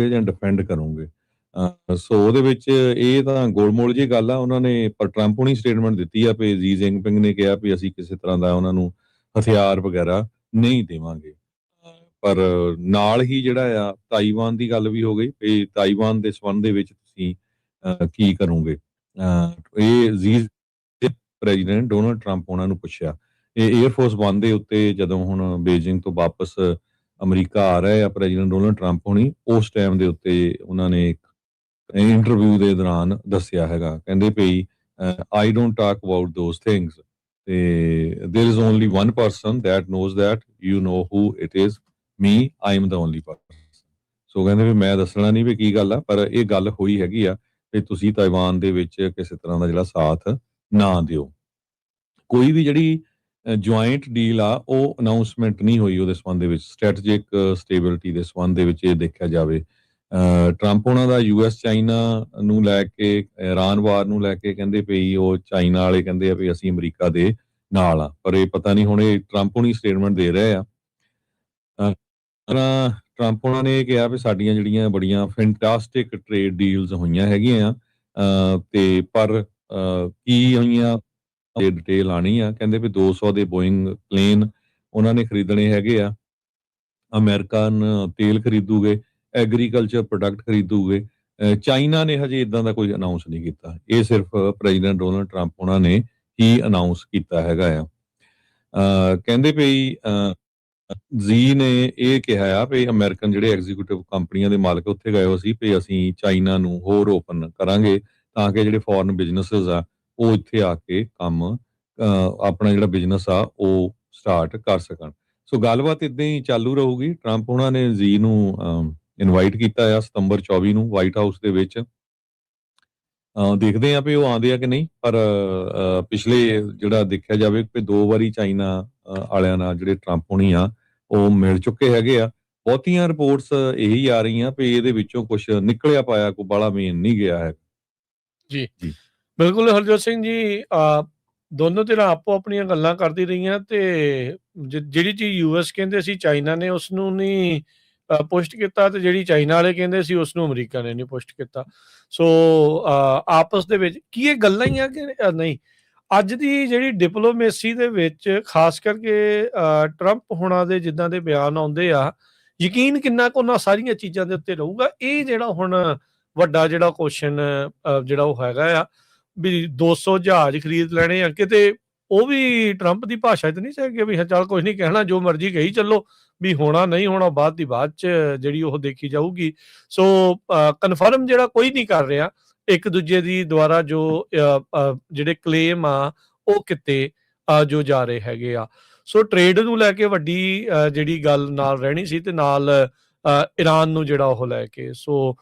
ਜਾਂ ਡਿਫੈਂਡ ਕਰੋਗੇ। ਸੋ ਉਹਦੇ ਵਿੱਚ ਇਹ ਤਾਂ ਗੋਲਮੋਲ ਜਿਹੀ ਗੱਲ ਆ। ਉਹਨਾਂ ਨੇ ਪਰ ਟਰੰਪ ਹੁਣੀ ਸਟੇਟਮੈਂਟ ਦਿੱਤੀ ਆ ਵੀ ਜੀ ਜਿਨਪਿੰਗ ਨੇ ਕਿਹਾ ਵੀ ਅਸੀਂ ਕਿਸੇ ਤਰ੍ਹਾਂ ਦਾ ਉਹਨਾਂ ਨੂੰ ਹਥਿਆਰ ਵਗੈਰਾ ਨਹੀਂ ਦੇਵਾਂਗੇ। ਪਰ ਨਾਲ ਹੀ ਜਿਹੜਾ ਆ ਤਾਈਵਾਨ ਦੀ ਗੱਲ ਵੀ ਹੋ ਗਈ ਵੀ ਤਾਈਵਾਨ ਦੇ ਸੰਬੰਧ ਦੇ ਵਿੱਚ ਤੁਸੀਂ ਕੀ ਕਰੋਗੇ। ਇਹ ਜੀ ਪ੍ਰੈਜ਼ੀਡੈਂਟ ਡੋਨਾਲਡ ਟਰੰਪ ਉਹਨਾਂ ਨੂੰ ਪੁੱਛਿਆ। ਇਹ 에ਅਰਫੋਰਸ ਵਨ ਦੇ ਉੱਤੇ ਜਦੋਂ ਹੁਣ ਬੀਜਿੰਗ ਤੋਂ ਵਾਪਸ ਅਮਰੀਕਾ ਆ ਰਹੇ ਆ ਪ੍ਰੈਜ਼ੀਡੈਂਟ ਡੋਨਾਲਡ ਟਰੰਪ ਹੁਣੀ, ਉਸ ਟਾਈਮ ਦੇ ਉੱਤੇ ਉਹਨਾਂ ਨੇ ਇੱਕ ਇੰਟਰਵਿਊ ਦੇ ਦੌਰਾਨ ਦੱਸਿਆ ਹੈਗਾ। ਕਹਿੰਦੇ ਭਈ I don't talk about those things ਤੇ there is only one person that knows that you know who it is me I am the only person। ਸੋ ਕਹਿੰਦੇ ਵੀ ਮੈਂ ਦੱਸਣਾ ਨਹੀਂ ਵੀ ਕੀ ਗੱਲ ਆ, ਪਰ ਇਹ ਗੱਲ ਹੋਈ ਹੈਗੀ ਆ ਵੀ ਤੁਸੀਂ ਤਾਈਵਾਨ ਦੇ ਵਿੱਚ ਕਿਸੇ ਤਰ੍ਹਾਂ ਦਾ ਜਿਹੜਾ ਸਾਥ ਨਾ ਦਿਓ। ਕੋਈ ਵੀ ਜਿਹੜੀ ਜੁਆਇੰਟ ਡੀਲ ਆ ਉਹ ਅਨਾਉਂਸਮੈਂਟ ਨਹੀਂ ਹੋਈ ਉਹਦੇ ਸੰਬੰਧ ਦੇ ਵਿੱਚ। ਸਟ੍ਰੈਟਜਿਕ ਸਟੇਬਿਲਿਟੀ ਦੇ ਸੰਬੰਧ ਦੇ ਵਿੱਚ ਇਹ ਦੇਖਿਆ ਜਾਵੇ, ਟਰੰਪ ਉਹਨਾਂ ਦਾ ਯੂਐਸ ਚਾਈਨਾ ਨੂੰ ਲੈ ਕੇ, ਇਰਾਨ ਵਾਰ ਨੂੰ ਲੈ ਕੇ ਕਹਿੰਦੇ ਪਈ ਉਹ ਚਾਈਨਾ ਵਾਲੇ ਕਹਿੰਦੇ ਆ ਵੀ ਅਸੀਂ ਅਮਰੀਕਾ ਦੇ ਨਾਲ ਆ, ਪਰ ਇਹ ਪਤਾ ਨਹੀਂ ਹੁਣ ਇਹ ਟਰੰਪ ਹੁਣੀ ਸਟੇਟਮੈਂਟ ਦੇ ਰਹੇ ਆ। ਟਰੰਪ ਉਹਨਾਂ ਨੇ ਇਹ ਕਿਹਾ ਵੀ ਸਾਡੀਆਂ ਜਿਹੜੀਆਂ ਬੜੀਆਂ ਫੈਂਟਾਸਟਿਕ ਟ੍ਰੇਡ ਡੀਲਸ ਹੋਈਆਂ ਹੈਗੀਆਂ ਤੇ ਪਰ ਕੀ ਹੋਈਆਂ ਡਿਟੇਲ ਆਣੀ ਆ। ਕਹਿੰਦੇ ਵੀ 200 ਦੇ ਬੋਇੰਗ ਪਲੇਨ ਉਹਨਾਂ ਨੇ ਖਰੀਦਣੇ ਹੈਗੇ ਆ, ਅਮਰੀਕਨ ਤੇਲ ਖਰੀਦੂਗੇ, ਐਗਰੀਕਲਚਰ ਪ੍ਰੋਡਕਟ ਖਰੀਦੂਗੇ। ਚਾਈਨਾ ਨੇ ਹਜੇ ਇਦਾਂ ਦਾ ਕੋਈ ਅਨਾਉਂਸ ਨਹੀਂ ਕੀਤਾ, ਇਹ ਸਿਰਫ ਪ੍ਰੈਜ਼ੀਡੈਂਟ ਡੋਨਾਲਡ ਟਰੰਪ ਉਹਨਾਂ ਨੇ ਹੀ ਅਨਾਉਂਸ ਕੀਤਾ ਹੈਗਾ ਆ। ਕਹਿੰਦੇ ਵੀ ਜੀ ਨੇ ਇਹ ਕਿਹਾ ਆ ਵੀ ਅਮਰੀਕਨ ਜਿਹੜੇ ਐਗਜ਼ੀਕਿਊਟਿਵ ਕੰਪਨੀਆਂ ਦੇ ਮਾਲਕ ਉੱਥੇ ਗਏ ਹੋ ਸੀ ਵੀ ਅਸੀਂ ਚਾਈਨਾ ਨੂੰ ਹੋਰ ਓਪਨ ਕਰਾਂਗੇ ਤਾਂ ਕਿ ਜਿਹੜੇ ਫੋਰਨ ਬਿਜ਼ਨੈਸਸ ਆ ਉਹ ਇੱਥੇ ਆ ਕੇ ਕੰਮ ਆਪਣਾ ਜਿਹੜਾ ਬਿਜ਼ਨਸ ਆ ਉਹ ਸਟਾਰਟ ਕਰ ਸਕਣ। ਸੋ ਗੱਲਬਾਤ ਇਦਾਂ ਹੀ ਚਾਲੂ ਰਹੂਗੀ। ਟਰੰਪ ਉਹਨਾਂ ਨੇ ਜੀ ਨੂੰ ਇਨਵਾਈਟ ਕੀਤਾ ਆ ਸਤੰਬਰ 24 ਨੂੰ ਵਾਈਟ ਹਾਊਸ ਦੇ ਵਿੱਚ। ਦੇਖਦੇ ਆ ਵੀ ਉਹ ਆਉਂਦੇ ਆ ਕਿ ਨਹੀਂ, ਪਰ ਪਿਛਲੇ ਜਿਹੜਾ ਦੇਖਿਆ ਜਾਵੇ ਕਿ 2 ਵਾਰੀ ਚਾਈਨਾ ਵਾਲਿਆਂ ਨਾਲ ਜਿਹੜੇ ਟਰੰਪ ਹੋਣੀ ਆ ਉਹ ਮਿਲ ਚੁੱਕੇ ਹੈਗੇ ਆ। ਬਹੁਤੀਆਂ ਰਿਪੋਰਟਸ ਇਹੀ ਆ ਰਹੀਆਂ ਵੀ ਇਹਦੇ ਵਿੱਚੋਂ ਕੁਝ ਨਿਕਲਿਆ ਪਾਇਆ ਕੋਈ ਬਾਹਲਾ ਮੇਨ ਨਹੀਂ ਗਿਆ ਹੈ। ਜੀ ਜੀ ਬਿਲਕੁਲ ਹਰਜੋਤ ਸਿੰਘ ਜੀ, ਦੋਨੋਂ ਧਿਰਾਂ ਆਪੋ ਆਪਣੀਆਂ ਗੱਲਾਂ ਕਰਦੀ ਰਹੀਆਂ ਤੇ ਜਿਹੜੀ ਚੀਜ਼ ਯੂਐਸ ਕਹਿੰਦੇ ਸੀ ਚਾਈਨਾ ਨੇ ਉਸ ਨੂੰ ਨਹੀਂ ਪੁਸ਼ਟ ਕੀਤਾ ਤੇ ਜਿਹੜੀ ਚਾਈਨਾ ਵਾਲੇ ਕਹਿੰਦੇ ਸੀ ਉਸ ਨੂੰ ਅਮਰੀਕਾ ਨੇ ਨਹੀਂ ਪੁਸ਼ਟ ਕੀਤਾ। ਸੋ ਆਪਸ ਦੇ ਵਿੱਚ ਕੀ ਇਹ ਗੱਲਾਂ ਹੀ ਆ ਕਿ ਨਹੀਂ? ਅੱਜ ਦੀ ਜਿਹੜੀ ਡਿਪਲੋਮੇਸੀ ਦੇ ਵਿੱਚ ਖਾਸ ਕਰਕੇ ਟਰੰਪ ਹੋਣਾ ਦੇ ਜਿੱਦਾਂ ਦੇ ਬਿਆਨ ਆਉਂਦੇ ਆ, ਯਕੀਨ ਕਿੰਨਾ ਕੁ ਉਹਨਾਂ ਸਾਰੀਆਂ ਚੀਜ਼ਾਂ ਦੇ ਉੱਤੇ ਰਹੂਗਾ? ਇਹ ਜਿਹੜਾ ਹੁਣ ਵੱਡਾ ਜਿਹੜਾ ਕੁਐਸਚਨ ਜਿਹੜਾ ਉਹ ਹੈਗਾ ਆ ਵੀ 200 ਜਹਾਜ਼ ਖਰੀਦ ਲੈਣੇ ਆ, ਕਿਤੇ ਉਹ ਵੀ ਟਰੰਪ ਦੀ ਭਾਸ਼ਾ 'ਚ ਨਹੀਂ ਸੀ ਵੀ ਚੱਲ ਕੁਝ ਨਹੀਂ ਕਹਿਣਾ, ਜੋ ਮਰਜ਼ੀ ਕਹੀ ਚੱਲੋ, ਵੀ ਹੋਣਾ ਨਹੀਂ ਹੋਣਾ ਬਾਅਦ ਦੀ ਬਾਅਦ 'ਚ ਜਿਹੜੀ ਉਹ ਦੇਖੀ ਜਾਊਗੀ। ਸੋ ਕਨਫਰਮ ਜਿਹੜਾ ਕੋਈ ਨਹੀਂ ਕਰ ਰਿਹਾ ਇੱਕ ਦੂਜੇ ਦੀ ਦੁਆਰਾ ਜੋ ਜਿਹੜੇ ਕਲੇਮ ਆ ਉਹ ਕਿਤੇ ਜੋ ਜਾ ਰਹੇ ਹੈਗੇ ਆ। ਸੋ ਟ੍ਰੇਡ ਨੂੰ ਲੈ ਕੇ ਵੱਡੀ ਜਿਹੜੀ ਗੱਲ ਨਾਲ ਰਹਿਣੀ ਸੀ ਤੇ ਨਾਲ ਇਰਾਨ ਨੂੰ ਜਿਹੜਾ ਉਹ ਲੈ ਕੇ। ਸੋ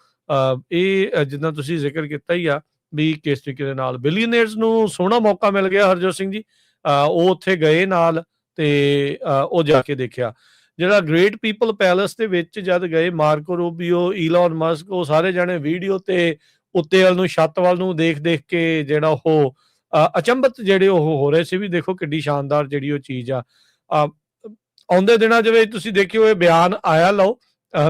ਇਹ ਜਿੱਦਾਂ ਤੁਸੀਂ ਜ਼ਿਕਰ ਕੀਤਾ ਹੀ ਆ ਵੀ ਕਿਸ ਤਰੀਕੇ ਦੇ ਨਾਲ ਬਿਲੀਅਨਰਸ ਨੂੰ ਸੋਹਣਾ ਮੌਕਾ ਮਿਲ ਗਿਆ ਹਰਜੋਤ ਸਿੰਘ ਜੀ। ਉਹ ਉੱਥੇ ਗਏ ਨਾਲ ਤੇ ਉਹ ਜਾ ਕੇ ਦੇਖਿਆ ਜਿਹੜਾ ਗ੍ਰੇਟ ਪੀਪਲ ਪੈਲੇਸ ਦੇ ਵਿੱਚ ਜਦ ਗਏ, ਮਾਰਕੋ ਰੂਬੀਓ, ਈਲਨ ਮਸਕ, ਉਹ ਸਾਰੇ ਜਾਣੇ ਵੀਡੀਓ ਤੇ ਉੱਤੇ ਵੱਲ ਨੂੰ ਛੱਤ ਵੱਲ ਨੂੰ ਦੇਖ ਦੇਖ ਕੇ ਜਿਹੜਾ ਉਹ ਅਚੰਭਤ ਜਿਹੜੇ ਉਹ ਹੋ ਰਹੇ ਸੀ ਵੀ ਦੇਖੋ ਕਿੱਡੀ ਸ਼ਾਨਦਾਰ ਜਿਹੜੀ ਉਹ ਚੀਜ਼ ਆ। ਆਉਂਦੇ ਦਿਨਾਂ ਦੇ ਵਿੱਚ ਤੁਸੀਂ ਦੇਖਿਓ ਇਹ ਬਿਆਨ ਆਇਆ ਲਓ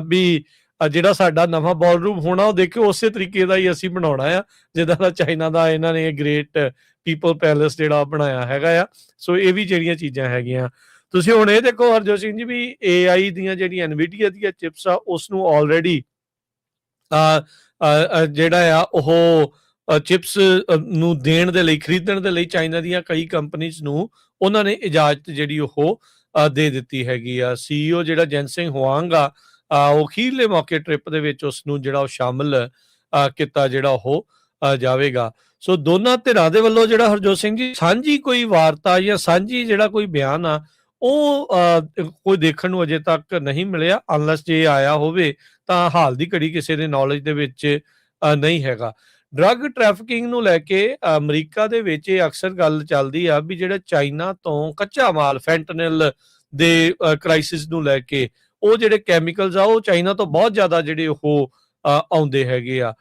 ਵੀ ਜਿਹੜਾ ਸਾਡਾ ਨਵਾਂ ਬਾਲਰੂਮ ਹੋਣਾ ਉਹ ਦੇਖਿਓ ਉਸੇ ਤਰੀਕੇ ਦਾ ਹੀ ਅਸੀਂ ਬਣਾਉਣਾ ਆ ਜਿੱਦਾਂ ਦਾ ਚਾਈਨਾ ਦਾ ਇਹਨਾਂ ਨੇ ਗ੍ਰੇਟ ਪੀਪਲ ਪੈਲੇਸ ਜਿਹੜਾ ਬਣਾਇਆ ਹੈਗਾ ਆ। ਸੋ ਇਹ ਵੀ ਜਿਹੜੀਆਂ ਚੀਜ਼ਾਂ ਹੈਗੀਆਂ ਤੁਸੀਂ ਹੁਣ ਇਹ ਦੇਖੋ ਹਰਜੋਤ ਸਿੰਘ ਜੀ ਵੀ AI ਦੀਆਂ ਜਿਹੜੀਆਂ NVIDIA ਦੀਆਂ ਚਿਪਸ ਆ ਉਸ ਨੂੰ ਆਲਰੇਡੀ ਜਿਹੜਾ ਆ ਉਹ ਚਿਪਸ ਨੂੰ ਦੇਣ ਦੇ ਲਈ, ਖਰੀਦਣ ਦੇ ਲਈ ਚਾਈਨਾ ਦੀਆਂ ਕਈ ਕੰਪਨੀਜ਼ ਨੂੰ ਉਹਨਾਂ ਨੇ ਇਜਾਜ਼ਤ ਜਿਹੜੀ ਉਹ ਦੇ ਦਿੱਤੀ ਹੈਗੀ ਆ। CEO ਜਿਹੜਾ ਜੈਨਸਿੰਗ ਹੁਆਂਗ ਆ ਉਹ ਅਖੀਰਲੇ ਮੌਕੇ ਟ੍ਰਿਪ ਦੇ ਵਿੱਚ ਉਸ ਨੂੰ ਜਿਹੜਾ ਉਹ ਸ਼ਾਮਲ ਕੀਤਾ ਜਿਹੜਾ ਉਹ ਜਾਵੇਗਾ। ਸੋ ਦੋਨਾਂ ਧਿਰਾਂ ਦੇ ਵੱਲੋਂ ਜਿਹੜਾ ਹਰਜੋਤ ਸਿੰਘ ਜੀ ਸਾਂਝੀ ਕੋਈ ਵਾਰਤਾ ਜਾਂ ਸਾਂਝੀ ਜਿਹੜਾ ਕੋਈ ਬਿਆਨ ਆ ਉਹ ਕੋਈ ਦੇਖਣ ਨੂੰ ਅਜੇ ਤੱਕ ਨਹੀਂ ਮਿਲਿਆ, ਅਨਲੈਸ ਜੇ ਆਇਆ ਹੋਵੇ ਤਾਂ ਹਾਲ ਦੀ ਘੜੀ ਕਿਸੇ ਦੇ ਨੌਲੇਜ ਦੇ ਵਿੱਚ ਨਹੀਂ ਹੈਗਾ। ਡਰੱਗ ਟ੍ਰੈਫਿਕਿੰਗ ਨੂੰ ਲੈ ਕੇ ਅਮਰੀਕਾ ਦੇ ਵਿੱਚ ਇਹ ਅਕਸਰ ਗੱਲ ਚੱਲਦੀ ਆ ਵੀ ਜਿਹੜਾ ਚਾਈਨਾ ਤੋਂ ਕੱਚਾ ਮਾਲ ਫੈਂਟਨਲ ਦੇ ਕ੍ਰਾਈਸਿਸ ਨੂੰ ਲੈ ਕੇ ਉਹ ਜਿਹੜੇ ਕੈਮੀਕਲਸ ਆ ਉਹ ਚਾਈਨਾ ਤੋਂ ਬਹੁਤ ਜ਼ਿਆਦਾ ਜਿਹੜੇ ਉਹ ਆਉਂਦੇ ਹੈਗੇ ਆ।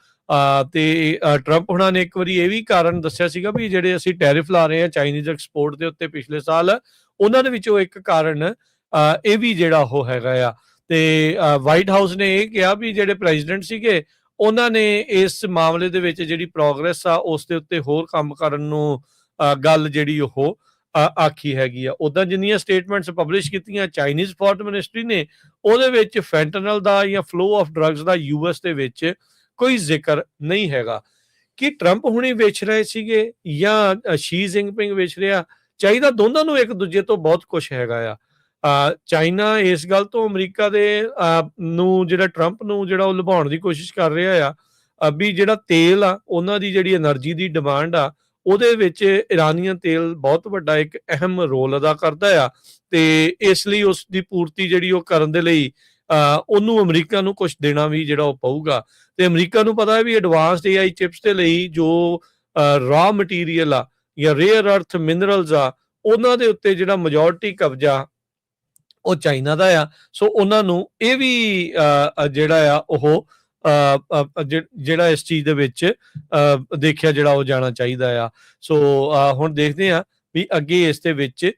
ਤੇ ਟਰੰਪ ਹੁਣਾਂ ਨੇ ਇੱਕ ਵਾਰੀ ਇਹ ਵੀ ਕਾਰਨ ਦੱਸਿਆ ਸੀਗਾ ਵੀ ਜਿਹੜੇ ਅਸੀਂ ਟੈਰਿਫ ਲਾ ਰਹੇ ਹਾਂ ਚਾਈਨੀਜ਼ ਐਕਸਪੋਰਟ ਦੇ ਉੱਤੇ ਪਿਛਲੇ ਸਾਲ, ਉਹਨਾਂ ਦੇ ਵਿੱਚੋਂ ਇੱਕ ਕਾਰਨ ਇਹ ਵੀ ਜਿਹੜਾ ਉਹ ਹੈਗਾ ਆ। ਤੇ ਵਾਈਟ ਹਾਊਸ ਨੇ ਇਹ ਕਿਹਾ ਵੀ ਜਿਹੜੇ ਪ੍ਰੈਜ਼ੀਡੈਂਟ ਸੀਗੇ ਉਹਨਾਂ ਨੇ ਇਸ ਮਾਮਲੇ ਦੇ ਵਿੱਚ ਜਿਹੜੀ ਪ੍ਰੋਗਰੈਸ ਆ ਉਸ ਦੇ ਉੱਤੇ ਹੋਰ ਕੰਮ ਕਰਨ ਨੂੰ ਗੱਲ ਜਿਹੜੀ ਉਹ ਆਖੀ ਹੈਗੀ ਆ। ਉੱਦਾਂ ਜਿੰਨੀਆਂ ਸਟੇਟਮੈਂਟਸ ਪਬਲਿਸ਼ ਕੀਤੀਆਂ ਚਾਈਨੀਜ਼ ਫੋਰਨ ਮਿਨਿਸਟਰੀ ਨੇ, ਉਹਦੇ ਵਿੱਚ ਫੈਂਟਨਲ ਦਾ ਜਾਂ flow of drugs the US ਦੇ ਵਿੱਚ ਕੋਈ ਜ਼ਿਕਰ ਨਹੀਂ ਹੈਗਾ। ਕਿ ਟਰੰਪ ਹੁਣੀ ਵੇਚ ਰਹੇ ਸੀਗੇ ਜਾਂ ਸ਼ੀ ਜਿਨਪਿੰਗ ਵੇਚ ਰਿਹਾ, ਚਾਹੀਦਾ ਦੋਨਾਂ ਨੂੰ ਇੱਕ ਦੂਜੇ ਤੋਂ ਬਹੁਤ ਕੁਝ ਹੈਗਾ ਆ। ਚਾਈਨਾ ਇਸ ਗੱਲ ਤੋਂ ਅਮਰੀਕਾ ਦੇ ਨੂੰ ਜਿਹੜਾ ਟਰੰਪ ਨੂੰ ਜਿਹੜਾ ਉਹ ਲੁਭਾਉਣ ਦੀ ਕੋਸ਼ਿਸ਼ ਕਰ ਰਿਹਾ ਆ ਵੀ ਜਿਹੜਾ ਤੇਲ ਆ ਉਹਨਾਂ ਦੀ ਜਿਹੜੀ એનર્ਜੀ ਦੀ ਡਿਮਾਂਡ ਆ ਉਹਦੇ ਵਿੱਚ ਇਰਾਨੀਅਨ ਤੇਲ ਬਹੁਤ ਵੱਡਾ ਇੱਕ ਅਹਿਮ ਰੋਲ ਅਦਾ ਕਰਦਾ ਆ ਤੇ ਇਸ ਲਈ ਉਸ ਦੀ ਪੂਰਤੀ ਜਿਹੜੀ ਉਹ ਕਰਨ ਦੇ ਲਈ ਉਹਨੂੰ ਅਮਰੀਕਾ ਨੂੰ ਕੁਝ ਦੇਣਾ ਵੀ ਜਿਹੜਾ ਉਹ ਪਊਗਾ। ਤੇ ਅਮਰੀਕਾ ਨੂੰ ਪਤਾ ਹੈ ਵੀ ਐਡਵਾਂਸਡ AI ਚਿਪਸ ਦੇ ਲਈ ਜੋ ਰਾ ਮਟੀਰੀਅਲ ਆ ਜਾਂ ਰੇਅਰ ਅਰਥ ਮਿਨਰਲਸ ਆ ਉਹਨਾਂ ਦੇ ਉੱਤੇ ਜਿਹੜਾ ਮੈਜੋਰਟੀ ਕਬਜ਼ਾ ਉਹ ਚਾਈਨਾ ਦਾ ਆ। ਸੋ ਉਹਨਾਂ ਨੂੰ ਇਹ ਵੀ ਜਿਹੜਾ ਆ ਉਹ ਜਿਹੜਾ ਇਸ ਚੀਜ਼ ਦੇ ਵਿੱਚ ਦੇਖਿਆ ਜਿਹੜਾ ਉਹ ਜਾਣਾ ਚਾਹੀਦਾ ਆ। ਸੋ ਹੁਣ ਦੇਖਦੇ ਆ ਵੀ ਅੱਗੇ ਇਸ ਦੇ ਵਿੱਚ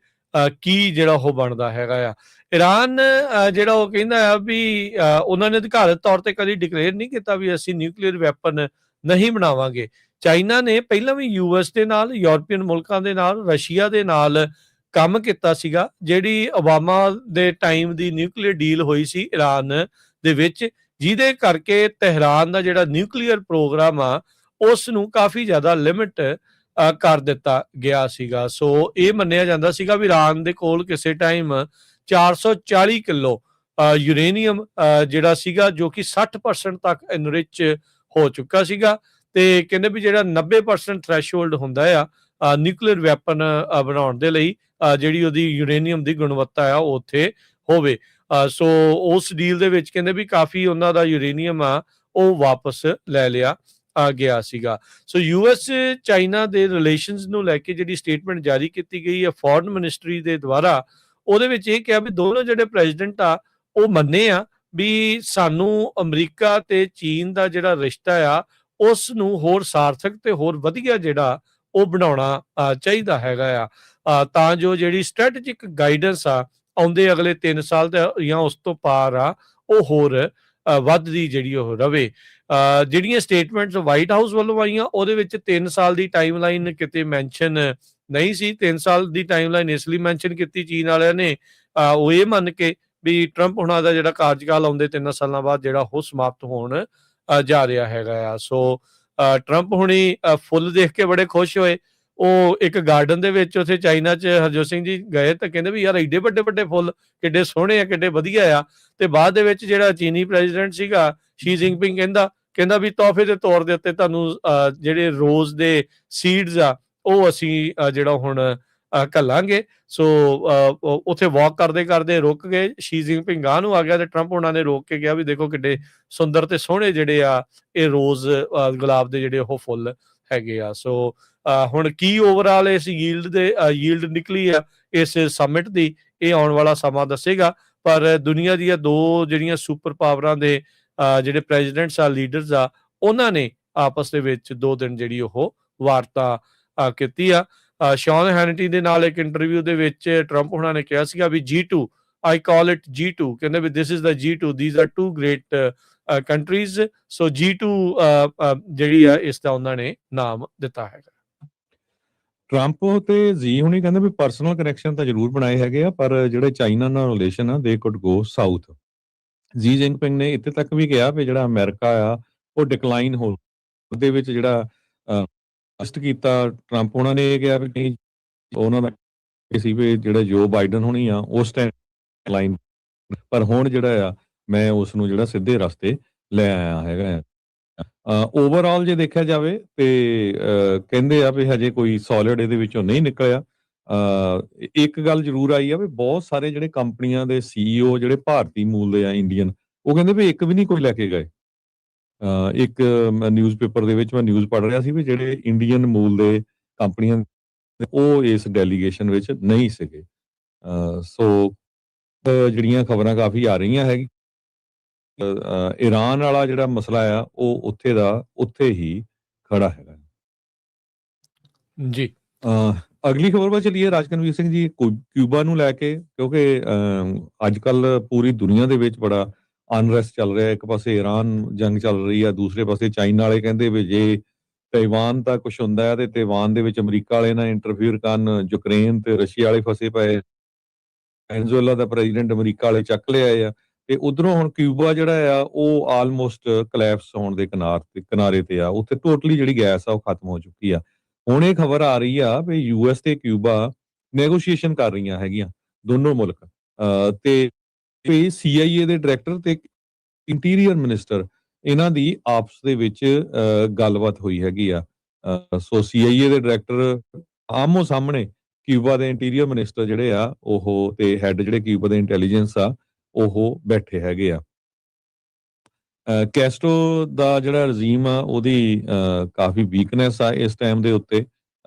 ਕੀ ਜਿਹੜਾ ਉਹ ਬਣਦਾ ਹੈਗਾ ਆ। ਈਰਾਨ ਜਿਹੜਾ ਉਹ ਕਹਿੰਦਾ ਆ ਵੀ ਉਹਨਾਂ ਨੇ ਅਧਿਕਾਰਤ ਤੌਰ ਤੇ ਕਦੀ ਡਿਕਲੇਅਰ ਨਹੀਂ ਕੀਤਾ ਵੀ ਅਸੀਂ ਨਿਊਕਲੀਅਰ ਵੈਪਨ ਨਹੀਂ ਬਣਾਵਾਂਗੇ। ਚਾਈਨਾ ਨੇ ਪਹਿਲਾਂ ਵੀ ਯੂਐਸ ਦੇ ਨਾਲ, ਯੂਰਪੀਅਨ ਮੁਲਕਾਂ ਦੇ ਨਾਲ, ਰਸ਼ੀਆ ਦੇ ਨਾਲ ਕੰਮ ਕੀਤਾ ਸੀਗਾ। ਜਿਹੜੀ ਓਬਾਮਾ ਦੇ ਟਾਈਮ ਦੀ ਨਿਊਕਲੀਅਰ ਡੀਲ ਹੋਈ ਸੀ ਈਰਾਨ ਦੇ ਵਿੱਚ, ਜਿਹਦੇ ਕਰਕੇ ਤਹਿਰਾਨ ਦਾ ਜਿਹੜਾ ਨਿਊਕਲੀਅਰ ਪ੍ਰੋਗਰਾਮ ਆ ਉਸ ਨੂੰ ਕਾਫੀ ਜ਼ਿਆਦਾ ਲਿਮਿਟ ਕਰ ਦਿੱਤਾ ਗਿਆ ਸੀਗਾ। ਸੋ ਇਹ ਮੰਨਿਆ ਜਾਂਦਾ ਸੀਗਾ ਵੀ ਈਰਾਨ ਦੇ ਕੋਲ ਕਿਸੇ ਟਾਈਮ 440 ਕਿਲੋ ਯੂਰੇਨੀਅਮ ਜਿਹੜਾ ਸੀਗਾ ਜੋ ਕਿ 60% ਤੱਕ ਐਨਰਿਚ ਹੋ ਚੁੱਕਾ ਸੀਗਾ ਤੇ ਕਹਿੰਦੇ ਵੀ ਜਿਹੜਾ 90% ਥ੍ਰੈਸ਼ਹੋਲਡ ਹੁੰਦਾ ਆ ਨਿਊਕਲੀਅਰ ਵੈਪਨ ਬਣਾਉਣ ਦੇ ਲਈ ਜਿਹੜੀ ਉਹਦੀ ਯੂਰੇਨੀਅਮ ਦੀ ਗੁਣਵੱਤਾ ਆ ਉਹ ਉੱਥੇ ਹੋਵੇ। ਸੋ ਉਸ ਡੀਲ ਦੇ ਵਿੱਚ ਕਹਿੰਦੇ ਵੀ ਕਾਫੀ ਉਹਨਾਂ ਦਾ ਯੂਰੇਨੀਅਮ ਆ ਉਹ ਵਾਪਸ ਲੈ ਲਿਆ ਗਿਆ ਸੀਗਾ। ਸੋ ਯੂਐਸ ਚਾਈਨਾ ਦੇ ਰਿਲੇਸ਼ਨਸ ਨੂੰ ਲੈ ਕੇ ਜਿਹੜੀ ਸਟੇਟਮੈਂਟ ਜਾਰੀ ਕੀਤੀ ਗਈ ਹੈ ਫੋਰਨ ਮਿਨਿਸਟਰੀ ਦੇ ਦੁਆਰਾ, ਉਹਦੇ ਵਿੱਚ ਇਹ ਕਿਹਾ ਵੀ ਦੋਨੋਂ ਜਿਹੜੇ ਪ੍ਰੈਜ਼ੀਡੈਂਟ ਆ ਉਹ ਮੰਨੇ ਆ ਵੀ ਸਾਨੂੰ ਅਮਰੀਕਾ ਤੇ ਚੀਨ ਦਾ ਜਿਹੜਾ ਰਿਸ਼ਤਾ ਆ ਉਸ ਨੂੰ ਹੋਰ ਸਾਰਥਕ ਤੇ ਹੋਰ ਵਧੀਆ ਜਿਹੜਾ ਉਹ ਬਣਾਉਣਾ ਚਾਹੀਦਾ ਹੈਗਾ ਆ ਤਾਂ ਜੋ ਜਿਹੜੀ ਸਟ੍ਰੈਟੇਜਿਕ ਗਾਈਡੈਂਸ ਆ ਆਉਂਦੇ ਅਗਲੇ 3 ਸਾਲ ਜਾਂ ਉਸ ਤੋਂ ਪਾਰ ਆ ਉਹ ਹੋਰ ਵੱਧਦੀ ਜਿਹੜੀ ਉਹ ਰਵੇ। ਜਿਹੜੀਆਂ ਸਟੇਟਮੈਂਟਸ ਵਾਈਟ ਹਾਊਸ ਵੱਲੋਂ ਆਈਆਂ ਉਹਦੇ ਵਿੱਚ 3 ਸਾਲ ਦੀ ਟਾਈਮਲਾਈਨ ਕਿਤੇ ਮੈਂਸ਼ਨ ਨਹੀਂ ਸੀ। 3 ਸਾਲ ਦੀ ਟਾਈਮਲਾਈਨ ਇਸ ਲਈ ਮੈਂਸ਼ਨ ਕੀਤੀ ਚੀਨ ਵਾਲਿਆਂ ਨੇ ਉਹ ਇਹ ਮੰਨ ਕੇ ਵੀ ਟਰੰਪ ਹੁਣਾਂ ਦਾ ਜਿਹੜਾ ਕਾਰਜਕਾਲ ਆਉਂਦੇ 3 ਸਾਲਾਂ ਬਾਅਦ ਜਿਹੜਾ ਉਹ ਸਮਾਪਤ ਹੋਣ ਜਾ ਰਿਹਾ ਹੈਗਾ ਆ। ਸੋ ਟਰੰਪ ਹੁਣੀ ਫੁੱਲ ਦੇਖ ਕੇ ਬੜੇ ਖੁਸ਼ ਹੋਏ। ਉਹ ਇੱਕ ਗਾਰਡਨ ਦੇ ਵਿੱਚ ਉੱਥੇ ਚਾਈਨਾ 'ਚ ਹਰਜੋਤ ਸਿੰਘ ਜੀ ਗਏ ਤਾਂ ਕਹਿੰਦੇ ਵੀ ਯਾਰ ਏਡੇ ਵੱਡੇ ਵੱਡੇ ਫੁੱਲ ਕਿੱਡੇ ਸੋਹਣੇ ਆ, ਕਿੱਡੇ ਵਧੀਆ ਆ। ਤੇ ਬਾਅਦ ਦੇ ਵਿੱਚ ਜਿਹੜਾ ਚੀਨੀ ਪ੍ਰੈਜ਼ੀਡੈਂਟ ਸੀਗਾ ਸ਼ੀ ਜਿਨਪਿੰਗ ਕਹਿੰਦਾ ਵੀ ਤੋਹਫੇ ਦੇ ਤੌਰ ਦੇ ਉੱਤੇ ਤੁਹਾਨੂੰ ਜਿਹੜੇ ਰੋਜ਼ ਦੇ ਸੀਡਸ ਆ ਉਹ ਅਸੀਂ ਜਿਹੜਾ ਹੁਣ ਘੱਲਾਂਗੇ। ਸੋ ਉੱਥੇ ਵਾਕ ਕਰਦੇ ਕਰਦੇ ਰੁਕ ਗਏ, ਸ਼ੀ ਜਿਨਪਿੰਗ ਗਾਂਹ ਨੂੰ ਆ ਗਿਆ ਤੇ ਟਰੰਪ ਉਹਨਾਂ ਨੇ ਰੋਕ ਕੇ ਕਿਹਾ ਵੀ ਦੇਖੋ ਕਿੱਡੇ ਸੁੰਦਰ ਤੇ ਸੋਹਣੇ ਜਿਹੜੇ ਆ ਇਹ ਰੋਜ਼ ਗੁਲਾਬ ਦੇ ਜਿਹੜੇ ਉਹ ਫੁੱਲ ਹੈਗੇ ਆ। ਸੋ ਹੁਣ ਕੀ ਓਵਰਆਲ ਇਸ ਯੀਲਡ ਨਿਕਲੀ ਆ ਇਸ ਸਮਿਟ ਦੀ, ਇਹ ਆਉਣ ਵਾਲਾ ਸਮਾਂ ਦੱਸੇਗਾ। ਪਰ ਦੁਨੀਆ ਦੀਆਂ ਦੋ ਜਿਹੜੀਆਂ ਸੁਪਰ ਪਾਵਰਾਂ ਦੇ ਜਿਹੜੇ ਪ੍ਰੈਜ਼ੀਡੈਂਟਸ ਆ, ਲੀਡਰਸ ਆ, ਉਹਨਾਂ ਨੇ ਆਪਸ ਦੇ ਵਿੱਚ 2 ਦਿਨ ਜਿਹੜੀ ਉਹ ਵਾਰਤਾ ਕੀਤੀ ਆ। ਸ਼ੌਨ ਹੈਨਟੀ ਦੇ ਨਾਲ ਇੱਕ ਇੰਟਰਵਿਊ ਦੇ ਵਿੱਚ ਟਰੰਪ ਹੁਣਾਂ ਨੇ ਕਿਹਾ ਸੀਗਾ ਵੀ G2 I call it G2, ਕਹਿੰਦੇ ਵੀ this is the G2, these are 2 great countries. So G2 ਜਿਹੜੀ ਆ ਇਸ ਦਾ ਉਹਨਾਂ ਨੇ ਨਾਮ ਦਿੱਤਾ ਹੈਗਾ। ਟਰੰਪ ਤੇ ਜੀ ਹੁਣੀ ਕਹਿੰਦੇ ਵੀ ਪਰਸਨਲ ਕਨੈਕਸ਼ਨ ਤਾਂ ਜ਼ਰੂਰ ਬਣਾਏ ਹੈਗੇ ਆ, ਪਰ ਜਿਹੜੇ ਚਾਈਨਾ ਨਾਲ ਰਿਲੇਸ਼ਨ ਆ ਦੇ ਕੁਡ ਗੋ ਸਾਊਥ। ਜੀ ਜਿਨਪਿੰਗ ਨੇ ਇੱਥੇ ਤੱਕ ਵੀ ਕਿਹਾ ਵੀ ਜਿਹੜਾ ਅਮਰੀਕਾ ਆ ਉਹ ਡਿਕਲਾਈਨ ਹੋ ਉਹਦੇ ਵਿੱਚ ਜਿਹੜਾ ਅਸਟ ਕੀਤਾ ਟਰੰਪ ਉਹਨਾਂ ਨੇ ਇਹ ਕਿਹਾ ਵੀ ਨਹੀਂ, ਉਹਨਾਂ ਦਾ ਸੀ ਵੀ ਜਿਹੜਾ ਜੋ ਬਾਈਡਨ ਹੋਣੀ ਆ ਉਸ ਟਾਈਮ ਡਿਕਲਾਈਨ, ਪਰ ਹੁਣ ਜਿਹੜਾ ਆ ਮੈਂ ਉਸ ਨੂੰ ਜਿਹੜਾ ਸਿੱਧੇ ਰਸਤੇ ਲੈ ਆਇਆ ਹੈਗਾ ਆ। ਓਵਰਆਲ ਜੇ ਦੇਖਿਆ ਜਾਵੇ ਤੇ ਕਹਿੰਦੇ ਆ ਵੀ ਹਜੇ ਕੋਈ ਸੋਲਿਡ ਇਹਦੇ ਵਿੱਚੋਂ ਨਹੀਂ ਨਿਕਲਿਆ। ਇੱਕ ਗੱਲ ਜ਼ਰੂਰ ਆਈ ਆ ਵੀ ਬਹੁਤ ਸਾਰੇ ਜਿਹੜੇ ਕੰਪਨੀਆਂ ਦੇ CEO ਜਿਹੜੇ ਭਾਰਤੀ ਮੂਲ ਦੇ ਆ, ਇੰਡੀਅਨ, ਉਹ ਕਹਿੰਦੇ ਵੀ ਇੱਕ ਵੀ ਨਹੀਂ ਕੋਈ ਲੈ ਕੇ ਗਏ। ਇੱਕ ਨਿਊਜ਼ਪੇਪਰ ਦੇ ਵਿੱਚ ਮੈਂ ਨਿਊਜ਼ ਪੜ੍ਹ ਰਿਹਾ ਸੀ ਵੀ ਜਿਹੜੇ ਇੰਡੀਅਨ ਮੂਲ ਦੇ ਕੰਪਨੀਆਂ ਉਹ ਇਸ ਡੈਲੀਗੇਸ਼ਨ ਵਿੱਚ ਨਹੀਂ ਸੀਗੇ। ਸੋ ਜਿਹੜੀਆਂ ਖਬਰਾਂ ਕਾਫੀ ਆ ਰਹੀਆਂ ਹੈਗੀ ਈਰਾਨ ਵਾਲਾ ਜਿਹੜਾ ਮਸਲਾ ਆ ਉਹ ਉੱਥੇ ਹੀ ਖੜਾ ਹੈਗਾ। ਜੀ ਅਗਲੀ ਖਬਰ ਵੱਲ ਚੱਲੀਏ ਰਾਜਕਨਵੀਰ ਸਿੰਘ ਜੀ। ਕਿਊਬਾ ਨੂੰ ਲੈ ਕੇ, ਕਿਉਂਕਿ ਅੱਜ ਕੱਲ ਪੂਰੀ ਦੁਨੀਆ ਦੇ ਵਿੱਚ ਬੜਾ ਅਨਰੈਸਟ ਚੱਲ ਰਿਹਾ। ਇੱਕ ਪਾਸੇ ਈਰਾਨ ਜੰਗ ਚੱਲ ਰਹੀ ਆ, ਦੂਸਰੇ ਪਾਸੇ ਚਾਈਨਾ ਵਾਲੇ ਕਹਿੰਦੇ ਵੀ ਜੇ ਤਾਈਵਾਨ ਦਾ ਕੁਝ ਹੁੰਦਾ ਹੈ ਤੇ ਤਾਈਵਾਨ ਦੇ ਵਿੱਚ ਅਮਰੀਕਾ ਵਾਲੇ ਨਾਲ ਇੰਟਰਫੀਅਰ ਕਰਨ। ਯੂਕਰੇਨ ਤੇ ਰਸ਼ੀਆ ਵਾਲੇ ਫਸੇ ਪਏ। ਵੈਨਜ਼ੂਏਲਾ ਦਾ ਪ੍ਰੈਜ਼ੀਡੈਂਟ ਅਮਰੀਕਾ ਵਾਲੇ ਚੱਕ ਲਿਆਏ ਆ ਤੇ ਉਧਰੋਂ ਹੁਣ ਕਿਊਬਾ ਜਿਹੜਾ ਆ ਉਹ ਆਲਮੋਸਟ ਕਲੈਪਸ ਹੋਣ ਦੇ ਕਿਨਾਰੇ ਤੇ ਆ। ਉੱਥੇ ਟੋਟਲੀ ਜਿਹੜੀ ਗੈਸ ਆ ਉਹ ਖਤਮ ਹੋ ਚੁੱਕੀ ਆ। ਹੁਣ ਇਹ ਖਬਰ ਆ ਰਹੀ ਆ ਵੀ ਯੂਐਸ ਤੇ ਕਿਊਬਾ ਨੈਗੋਸ਼ੀਏਸ਼ਨ ਕਰ ਰਹੀਆਂ ਹੈਗੀਆਂ, ਦੋਨੋਂ ਮੁਲਕ। ਤੇ ਸੀਆਈਏ ਦੇ ਡਾਇਰੈਕਟਰ ਤੇ ਇੰਟੀਰੀਅਰ ਮਿਨਿਸਟਰ, ਇਹਨਾਂ ਦੀ ਆਪਸ ਦੇ ਵਿੱਚ ਗੱਲਬਾਤ ਹੋਈ ਹੈਗੀ ਆ। ਸੋ ਸੀਆਈਏ ਦੇ ਡਾਇਰੈਕਟਰ ਆਮੋ ਸਾਹਮਣੇ ਕਿਊਬਾ ਦੇ ਇੰਟੀਰੀਅਰ ਮਿਨਿਸਟਰ ਜਿਹੜੇ ਆ ਉਹ ਤੇ ਹੈਡ ਜਿਹੜੇ ਕਿਊਬਾ ਦੇ ਇੰਟੈਲੀਜੈਂਸ ਆ ਉਹ ਬੈਠੇ ਹੈਗੇ ਆ। ਕੈਸਟਰੋ ਦਾ ਜਿਹੜਾ ਰਜੀਮ ਆ ਉਹਦੀ ਕਾਫੀ ਵੀਕਨੈਸ ਆ ਇਸ ਟਾਈਮ ਦੇ ਉੱਤੇ।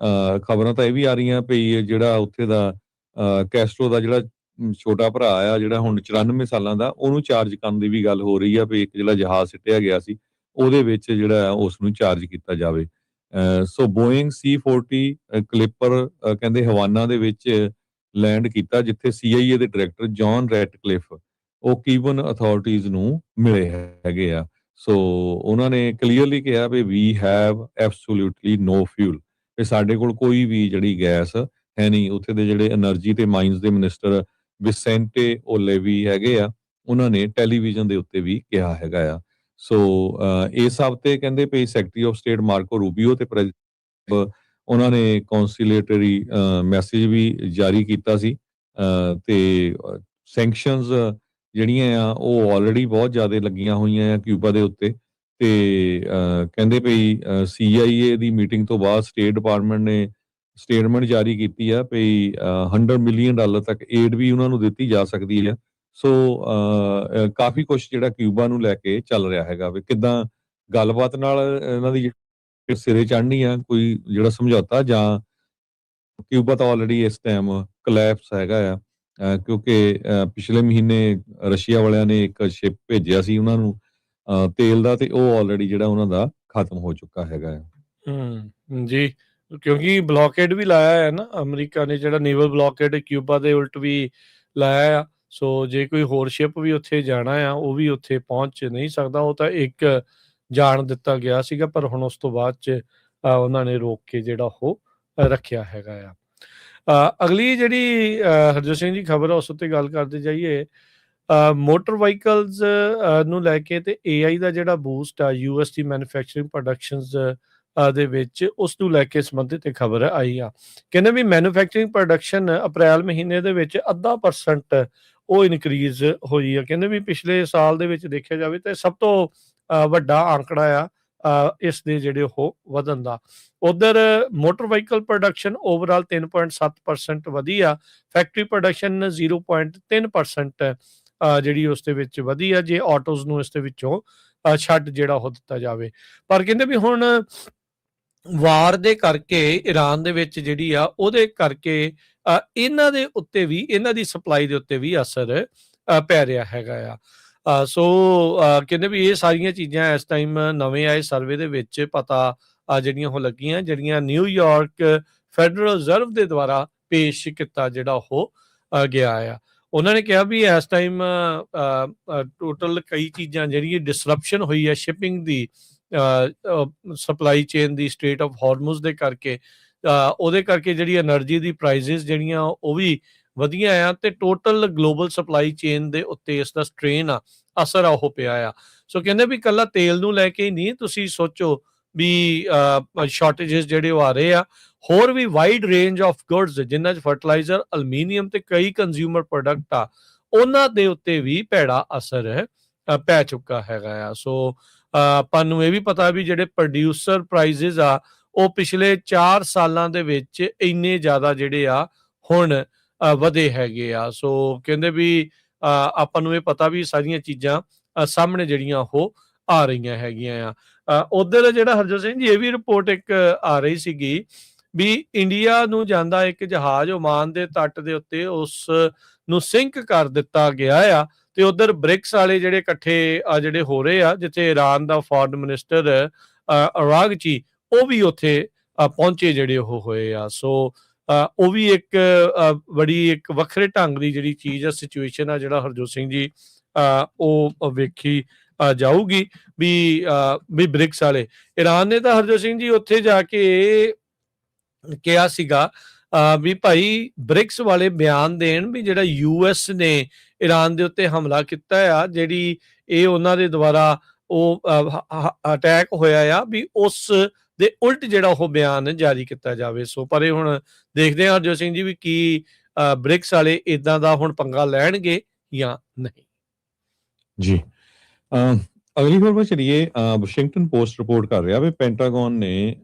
ਖਬਰਾਂ ਤਾਂ ਇਹ ਵੀ ਆ ਰਹੀਆਂ ਵੀ ਜਿਹੜਾ ਉੱਥੇ ਦਾ ਕੈਸਟਰੋ ਦਾ ਜਿਹੜਾ ਛੋਟਾ ਭਰਾ ਆ, ਜਿਹੜਾ ਹੁਣ 94 ਸਾਲਾਂ ਦਾ, ਉਹਨੂੰ ਚਾਰਜ ਕਰਨ ਦੀ ਵੀ ਗੱਲ ਹੋ ਰਹੀ ਆ ਵੀ ਇੱਕ ਜਿਹੜਾ ਜਹਾਜ਼ ਸਿੱਟਿਆ ਗਿਆ ਸੀ ਉਹਦੇ ਵਿੱਚ ਜਿਹੜਾ ਉਸ ਨੂੰ ਚਾਰਜ ਕੀਤਾ ਜਾਵੇ। ਸੋ ਬੋਇੰਗ C-40 ਕਲਿਪਰ ਕਹਿੰਦੇ ਹਵਾਨਾ ਦੇ ਵਿੱਚ ਲੈਂਡ ਕੀਤਾ, ਜਿੱਥੇ ਸੀਆਈਏ ਦੇ ਡਾਇਰੈਕਟਰ ਜੌਨ ਰੈਟਕਲਿਫ ਉਹ ਕੀਬਨ ਅਥਾਰਟੀਜ਼ ਨੂੰ ਮਿਲੇ ਹੈਗੇ ਆ। ਸੋ ਉਹਨਾਂ ਨੇ ਕਲੀਅਰਲੀ ਕਿਹਾ ਵੀ we have absolutely no fuel, ਤੇ ਸਾਡੇ ਕੋਲ ਕੋਈ ਵੀ ਜਿਹੜੀ ਗੈਸ ਹੈ ਨਹੀਂ। ਉੱਥੇ ਦੇ ਜਿਹੜੇ એનર્ਜੀ ਤੇ ਮਾਈਨਸ ਦੇ ਮਿਨਿਸਟਰ ਵਿਸੈਂਟੇ ਓਲੇਵੀ ਹੈਗੇ ਆ, ਉਹਨਾਂ ਨੇ ਟੈਲੀਵਿਜ਼ਨ ਦੇ ਉੱਤੇ ਵੀ ਕਿਹਾ ਹੈਗਾ ਆ। ਸੋ ਇਸ ਹਫ਼ਤੇ ਕਹਿੰਦੇ ਵੀ ਸੈਕਟਰੀ ਆਫ ਸਟੇਟ ਮਾਰਕੋ ਰੂਬੀਓ ਤੇ ਉਹਨਾਂ ਨੇ ਕੌਂਸੀਲੇਟਰੀ ਮੈਸੇਜ ਵੀ ਜਾਰੀ ਕੀਤਾ ਸੀ। ਤੇ ਸੈਂਕਸ਼ਨਸ ਜਿਹੜੀਆਂ ਆ ਉਹ ਆਲਰੇਡੀ ਬਹੁਤ ਜ਼ਿਆਦਾ ਲੱਗੀਆਂ ਹੋਈਆਂ ਆ ਕਿਊਬਾ ਦੇ ਉੱਤੇ। ਤੇ ਕਹਿੰਦੇ ਵੀ ਸੀਆਈਏ ਦੀ ਮੀਟਿੰਗ ਤੋਂ ਬਾਅਦ ਸਟੇਟ ਡਿਪਾਰਟਮੈਂਟ ਨੇ ਸਟੇਟਮੈਂਟ ਜਾਰੀ ਕੀਤੀ ਆ ਵੀ $100 ਮਿਲੀਅਨ ਤੱਕ ਏਡ ਵੀ ਉਹਨਾਂ ਨੂੰ ਦਿੱਤੀ ਜਾ ਸਕਦੀ ਹੈ। ਸੋ ਕਾਫੀ ਕੁਝ ਜਿਹੜਾ ਕਿਊਬਾ ਨੂੰ ਲੈ ਕੇ ਚੱਲ ਰਿਹਾ ਹੈਗਾ ਵੀ ਕਿੱਦਾਂ ਗੱਲਬਾਤ ਨਾਲ ਇਹਨਾਂ ਦੀ ਸਿਰੇ ਚੜ੍ਹਨੀ ਆ, ਕੋਈ ਜਿਹੜਾ ਸਮਝੌਤਾ, ਜਾਂ ਕਿਊਬਾ ਤਾਂ ਆਲਰੇਡੀ ਇਸ ਟਾਈਮ ਕਲੈਪਸ ਹੈਗਾ ਆ। ਕਿਉਂਕਿ ਪਿਛਲੇ ਮਹੀਨੇ ਰਸ਼ੀਆ ਵਾਲਿਆਂ ਨੇ ਇੱਕ ਸ਼ਿਪ ਭੇਜਿਆ ਸੀ ਉਹਨਾਂ ਨੂੰ ਤੇਲ ਦਾ, ਤੇ ਉਹ ਆਲਰੇਡੀ ਜਿਹੜਾ ਉਹਨਾਂ ਦਾ ਖਤਮ ਹੋ ਚੁੱਕਾ ਹੈਗਾ ਆ। ਜੀ, ਕਿਉਂਕਿ ਬਲੌਕੇਡ ਵੀ ਲਾਇਆ ਹੈ ਨਾ ਅਮਰੀਕਾ ਨੇ, ਜਿਹੜਾ ਨੇਵਲ ਬਲੌਕੇਡ ਕਿਊਬਾ ਦੇ ਉਲਟ ਵੀ ਲਾਇਆ ਆ। ਸੋ ਜੇ ਕੋਈ ਹੋਰ ਸ਼ਿਪ ਵੀ ਉੱਥੇ ਜਾਣਾ ਆ ਉਹ ਵੀ ਉੱਥੇ ਪਹੁੰਚ ਨਹੀਂ ਸਕਦਾ। ਉਹ ਤਾਂ ਇੱਕ ਜਾਣ ਦਿੱਤਾ ਗਿਆ ਸੀਗਾ, ਪਰ ਹੁਣ ਉਸ ਤੋਂ ਬਾਅਦ ਚ ਉਹਨਾਂ ਨੇ ਰੋਕ ਕੇ ਜਿਹੜਾ ਉਹ ਰੱਖਿਆ ਹੈਗਾ ਆ। ਅਗਲੀ ਜਿਹੜੀ ਹਰਜੋਤ ਸਿੰਘ ਜੀ ਖਬਰ ਆ ਉਸ ਉੱਤੇ ਗੱਲ ਕਰਦੇ ਜਾਈਏ। ਮੋਟਰ ਵਹੀਕਲਸ ਨੂੰ ਲੈ ਕੇ ਤੇ AI ਦਾ ਜਿਹੜਾ ਬੂਸਟ ਆ ਯੂਐਸ ਦੀ ਮੈਨੂਫੈਕਚਰਿੰਗ ਪ੍ਰੋਡਕਸ਼ਨਸ ਦੇ ਵਿੱਚ, ਉਸ ਨੂੰ ਲੈ ਕੇ ਸੰਬੰਧਿਤ ਇਹ ਖਬਰ ਆਈ ਆ। ਕਹਿੰਦੇ ਵੀ ਮੈਨੂਫੈਕਚਰਿੰਗ ਪ੍ਰੋਡਕਸ਼ਨ ਅਪ੍ਰੈਲ ਮਹੀਨੇ ਦੇ ਵਿੱਚ 0.5% ਉਹ ਇਨਕਰੀਜ਼ ਹੋਈ ਆ। ਕਹਿੰਦੇ ਵੀ ਪਿਛਲੇ ਸਾਲ ਦੇ ਵਿੱਚ ਦੇਖਿਆ ਜਾਵੇ ਤਾਂ ਸਭ ਤੋਂ ਵੱਡਾ ਅੰਕੜਾ ਆ ਇਸ ਦੇ ਜਿਹੜੇ ਉਹ ਵਧਣ ਦਾ। ਉਧਰ ਮੋਟਰ ਵਹੀਕਲ ਪ੍ਰੋਡਕਸ਼ਨ ਓਵਰਆਲ 3.7% ਵਧੀ ਆ। ਫੈਕਟਰੀ ਪ੍ਰੋਡਕਸ਼ਨ 0.3% ਜਿਹੜੀ ਉਸ ਦੇ ਵਿੱਚ ਵਧੀ ਆ, ਜੇ ਆਟੋਜ਼ ਨੂੰ ਇਸ ਦੇ ਵਿੱਚੋਂ ਛੱਡ ਜਿਹੜਾ ਉਹ ਦਿੱਤਾ ਜਾਵੇ। ਪਰ ਕਹਿੰਦੇ ਵੀ ਹੁਣ ਵਾਰ ਦੇ ਕਰਕੇ ਈਰਾਨ ਦੇ ਵਿੱਚ ਜਿਹੜੀ ਆ ਉਹਦੇ ਕਰਕੇ ਇਹਨਾਂ ਦੇ ਉੱਤੇ ਵੀ, ਇਹਨਾਂ ਦੀ ਸਪਲਾਈ ਦੇ ਉੱਤੇ ਵੀ ਅਸਰ ਪੈ ਰਿਹਾ ਹੈਗਾ ਆ। ਸੋ ਕਹਿੰਦੇ ਵੀ ਇਹ ਸਾਰੀਆਂ ਚੀਜ਼ਾਂ ਇਸ ਟਾਈਮ ਨਵੇਂ ਆਏ ਸਰਵੇ ਦੇ ਵਿੱਚ ਪਤਾ ਜਿਹੜੀਆਂ ਉਹ ਲੱਗੀਆਂ, ਜਿਹੜੀਆਂ ਨਿਊਯਾਰਕ ਫੈਡਰਲ ਰਿਜ਼ਰਵ ਦੇ ਦੁਆਰਾ ਪੇਸ਼ ਕੀਤਾ ਜਿਹੜਾ ਉਹ ਗਿਆ ਆ। ਉਹਨਾਂ ਨੇ ਕਿਹਾ ਵੀ ਇਸ ਟਾਈਮ ਟੋਟਲ ਕਈ ਚੀਜ਼ਾਂ ਜਿਹੜੀ ਡਿਸਰਪਸ਼ਨ ਹੋਈ ਹੈ ਸ਼ਿਪਿੰਗ ਦੀ, ਸਪਲਾਈ ਚੇਨ ਦੀ, ਸਟ੍ਰੇਟ ਆਫ ਹਾਰਮੁਜ਼ ਦੇ ਕਰਕੇ, ਉਹਦੇ ਕਰਕੇ ਜਿਹੜੀ એનર્ਜੀ ਦੀ ਪ੍ਰਾਈਸਿਸ ਜਿਹੜੀਆਂ ਉਹ ਵੀ ਵਧੀਆਂ ਆ, ਤੇ ਟੋਟਲ ਗਲੋਬਲ ਸਪਲਾਈ ਚੇਨ ਦੇ ਉੱਤੇ ਇਸ ਦਾ ਸਟ੍ਰੇਨ ਆ, ਅਸਰ ਆ ਉਹ ਪਿਆ ਆ। ਸੋ ਕਹਿੰਦੇ ਵੀ ਇਕੱਲਾ ਤੇਲ ਨੂੰ ਲੈ ਕੇ ਹੀ ਨਹੀਂ ਤੁਸੀਂ ਸੋਚੋ ਵੀ ਸ਼ਾਰਟੇजेस ਜਿਹੜੇ ਉਹ ਆ ਰਹੇ ਆ, ਹੋਰ ਵੀ ਵਾਈਡ ਰੇਂਜ ਆਫ ਗੁੱਡਸ ਜਿਨ੍ਹਾਂ 'ਚ ਫਰਟੀਲਾਈਜ਼ਰ, ਅਲਮੀਨੀਅਮ ਤੇ ਕਈ ਕੰਜ਼ਿਊਮਰ ਪ੍ਰੋਡਕਟ ਆ, ਉਹਨਾਂ ਦੇ ਉੱਤੇ ਵੀ ਭੈੜਾ ਅਸਰ ਪੈ ਚੁੱਕਾ ਹੈਗਾ ਆ। ਸੋ ਆਪਾਂ ਨੂੰ ਇਹ ਵੀ ਪਤਾ ਵੀ ਜਿਹੜੇ ਪ੍ਰੋਡਿਊਸਰ ਪ੍ਰਾਈਸਿਸ ਆ ਉਹ ਪਿਛਲੇ 4 ਸਾਲਾਂ ਦੇ ਵਿੱਚ ਇੰਨੇ ਜ਼ਿਆਦਾ ਜਿਹੜੇ ਆ ਹੁਣ ਵਧੇ ਹੈਗੇ ਆ। ਸੋ ਕਹਿੰਦੇ ਵੀ ਆਪਾਂ ਨੂੰ ਇਹ ਪਤਾ ਵੀ ਸਾਰੀਆਂ ਚੀਜ਼ਾਂ ਸਾਹਮਣੇ ਜਿਹੜੀਆਂ ਉਹ ਆ ਰਹੀਆਂ ਹੈਗੀਆਂ ਆ। ਉਧਰ ਜਿਹੜਾ ਹਰਜੋਤ ਸਿੰਘ ਜੀ ਇਹ ਵੀ ਰਿਪੋਰਟ ਇੱਕ ਆ ਰਹੀ ਸੀਗੀ ਵੀ ਇੰਡੀਆ ਨੂੰ ਜਾਂਦਾ ਇੱਕ ਜਹਾਜ਼ ਓਮਾਨ ਦੇ ਤੱਟ ਦੇ ਉੱਤੇ ਉਸ ਨੂੰ ਸਿੰਕ ਕਰ ਦਿੱਤਾ ਗਿਆ ਆ। ਤੇ ਉਧਰ ਬ੍ਰਿਕਸ ਵਾਲੇ ਜਿਹੜੇ ਇਕੱਠੇ ਜਿਹੜੇ ਹੋ ਰਹੇ ਆ, ਜਿੱਥੇ ਈਰਾਨ ਦਾ ਫੋਰਨ ਮਿਨਿਸਟਰ ਅਰਾਗਚੀ ਉਹ ਵੀ ਉੱਥੇ ਪਹੁੰਚੇ ਜਿਹੜੇ ਉਹ ਹੋਏ ਆ। ਸੋ ਉਹ ਵੀ ਇੱਕ ਬੜੀ ਇੱਕ ਵੱਖਰੇ ਢੰਗ ਦੀ ਜਿਹੜੀ ਚੀਜ਼ ਆ, ਸਿਚੁਏਸ਼ਨ ਆ, ਜਿਹੜਾ ਹਰਜੋਤ ਸਿੰਘ ਜੀ ਉਹ ਵੇਖੀ ਜਾਊਗੀ ਵੀ ਬ੍ਰਿਕਸ ਵਾਲੇ। ਇਰਾਨ ਨੇ ਤਾਂ ਹਰਜੋਤ ਸਿੰਘ ਜੀ ਉੱਥੇ ਜਾ ਕੇ ਕਿਹਾ ਸੀਗਾ ਵੀ ਭਾਈ ਬ੍ਰਿਕਸ ਵਾਲੇ ਬਿਆਨ ਦੇਣ ਵੀ ਜਿਹੜਾ US ਨੇ ਇਰਾਨ ਦੇ ਉੱਤੇ ਹਮਲਾ ਕੀਤਾ ਆ, ਜਿਹੜੀ ਇਹ ਉਹਨਾਂ ਦੇ ਦੁਆਰਾ ਉਹ ਅਟੈਕ ਹੋਇਆ ਆ, ਵੀ ਉਸ ਦੇ ਉਲਟ ਜਿਹੜਾ ਉਹ ਬਿਆਨ ਜਾਰੀ ਕੀਤਾ ਜਾਵੇ। ਸੋ ਪਰ ਇਹ ਹੁਣ ਦੇਖਦੇ ਹਾਂ ਹਰਜੋਤ ਸਿੰਘ ਜੀ ਵੀ ਕੀ ਬ੍ਰਿਕਸ ਵਾਲੇ ਇਦਾਂ ਦਾ ਹੁਣ ਪੰਗਾ ਲੈਣਗੇ ਜਾਂ ਨਹੀਂ। ਜੀ ਅਗਲੀ ਖਬਰ ਚਲੀਏ। ਵਾਸ਼ਿੰਗਟਨ ਪੋਸਟ ਰਿਪੋਰਟ ਕਰ ਰਿਹਾ ਵੀ ਪੈਂਟਾਗਨ ਨੇ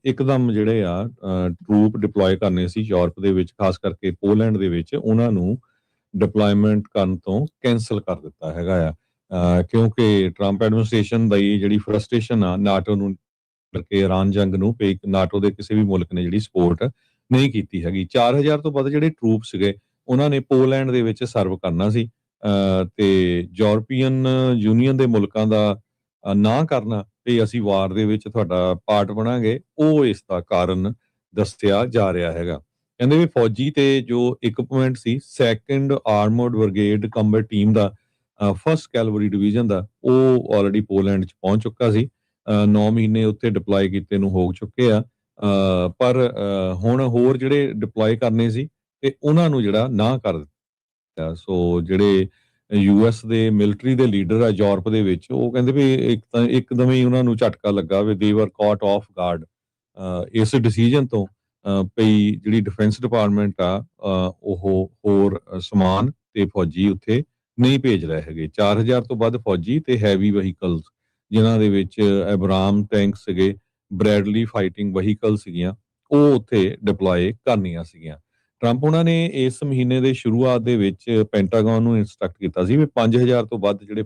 ਇੱਕਦਮ ਜਿਹੜੇ ਆ ਟਰੂਪ ਡਿਪਲੋਏ ਕਰਨੇ ਸੀ ਯੂਰਪ ਦੇ ਵਿੱਚ, ਖਾਸ ਕਰਕੇ ਪੋਲੈਂਡ ਦੇ ਵਿੱਚ, ਉਹਨਾਂ ਨੂੰ ਡਿਪਲੋਇਮੈਂਟ ਕਰਨ ਤੋਂ ਕੈਂਸਲ ਕਰ ਦਿੱਤਾ ਹੈਗਾ ਆ, ਕਿਉਂਕਿ ਟਰੰਪ ਐਡਮਿਨਿਸਟ੍ਰੇਸ਼ਨ ਦੀ ਜਿਹੜੀ ਫਰਸਟ੍ਰੇਸ਼ਨ ਆ ਨਾਟੋ ਨੂੰ ਕਰਕੇ ਇਰਾਨ ਜੰਗ ਨੂੰ ਨਾਟੋ ਦੇ ਕਿਸੇ ਵੀ ਮੁਲਕ ਨੇ ਜਿਹੜੀ ਸਪੋਰਟ ਨਹੀਂ ਕੀਤੀ ਹੈਗੀ। 4000 ਤੋਂ ਵੱਧ ਜਿਹੜੇ ਟਰੂਪ ਸੀਗੇ ਉਹਨਾਂ ਨੇ ਪੋਲੈਂਡ ਦੇ ਵਿੱਚ ਸਰਵ ਕਰਨਾ ਸੀ, ਤੇ ਯੂਰਪੀਅਨ ਯੂਨੀਅਨ ਦੇ ਮੁਲਕਾਂ ਦਾ ਨਾ ਕਰਨਾ ਤੇ ਅਸੀਂ ਵਾਰ ਦੇ ਵਿੱਚ ਤੁਹਾਡਾ ਪਾਰਟ ਬਣਾਂਗੇ, ਉਹ ਇਸ ਦਾ ਕਾਰਨ ਦੱਸਿਆ ਜਾ ਰਿਹਾ ਹੈਗਾ। ਕਹਿੰਦੇ ਵੀ ਫੌਜੀ ਤੇ ਜੋ ਇਕਵਿਪਮੈਂਟ ਸੀ ਸੈਕੰਡ ਆਰਮਰਡ ਬ੍ਰਿਗੇਡ ਕੰਬੈਟ ਟੀਮ ਦਾ ਫਸਟ ਕੈਲਵਰੀ ਡਿਵੀਜ਼ਨ ਦਾ, ਉਹ ਆਲਰੇਡੀ ਪੋਲੈਂਡ 'ਚ ਪਹੁੰਚ ਚੁੱਕਾ ਸੀ। 9 ਮਹੀਨੇ ਉੱਥੇ ਡਿਪਲੋਏ ਕੀਤੇ ਨੂੰ ਹੋ ਚੁੱਕੇ ਆ, ਪਰ ਹੁਣ ਹੋਰ ਜਿਹੜੇ ਡਿਪਲੋਏ ਕਰਨੇ ਸੀ ਤੇ ਉਹਨਾਂ ਨੂੰ ਜਿਹੜਾ ਨਾ ਕਰ ਦਿੱਤਾ। ਸੋ ਜਿਹੜੇ US ਦੇ ਮਿਲਟਰੀ ਦੇ ਲੀਡਰ ਆ ਯੂਰਪ ਦੇ ਵਿੱਚ, ਉਹ ਕਹਿੰਦੇ ਵੀ ਇੱਕਦਮ ਹੀ ਉਹਨਾਂ ਨੂੰ ਝਟਕਾ ਲੱਗਾ ਵੀ ਦੇ ਵਰ ਕਾਟ ਆਫ ਗਾਰਡ ਇਸ ਡਿਸੀਜਨ ਤੋਂ, ਪਈ ਜਿਹੜੀ ਡਿਫੈਂਸ ਡਿਪਾਰਟਮੈਂਟ ਆ ਉਹ ਹੋਰ ਸਮਾਨ ਤੇ ਫੌਜੀ ਉੱਥੇ ਨਹੀਂ ਭੇਜ ਰਹੇ ਹੈਗੇ। 4000 ਤੋਂ ਵੱਧ ਫੌਜੀ ਤੇ ਹੈਵੀ ਵਹੀਕਲਸ, ਜਿਨ੍ਹਾਂ ਦੇ ਵਿੱਚ ਐਬਰਾਮ ਟੈਂਕ ਸੀਗੇ, ਬ੍ਰੈਡਲੀ ਫਾਈਟਿੰਗ ਵਹੀਕਲ ਸੀਗੀਆਂ, ਉਹ ਉੱਥੇ ਡਿਪਲੋਏ ਕਰਨੀਆਂ ਸੀਗੀਆਂ। ਟਰੰਪ ਉਹਨਾਂ ਨੇ ਇਸ ਮਹੀਨੇ ਦੇ ਸ਼ੁਰੂਆਤ ਦੇ ਵਿੱਚ ਪੈਂਟਾਗਨ ਨੂੰ ਇੰਸਟਰਕਟ ਕੀਤਾ ਸੀ ਵੀ 5000 ਤੋਂ ਵੱਧ ਜਿਹੜੇ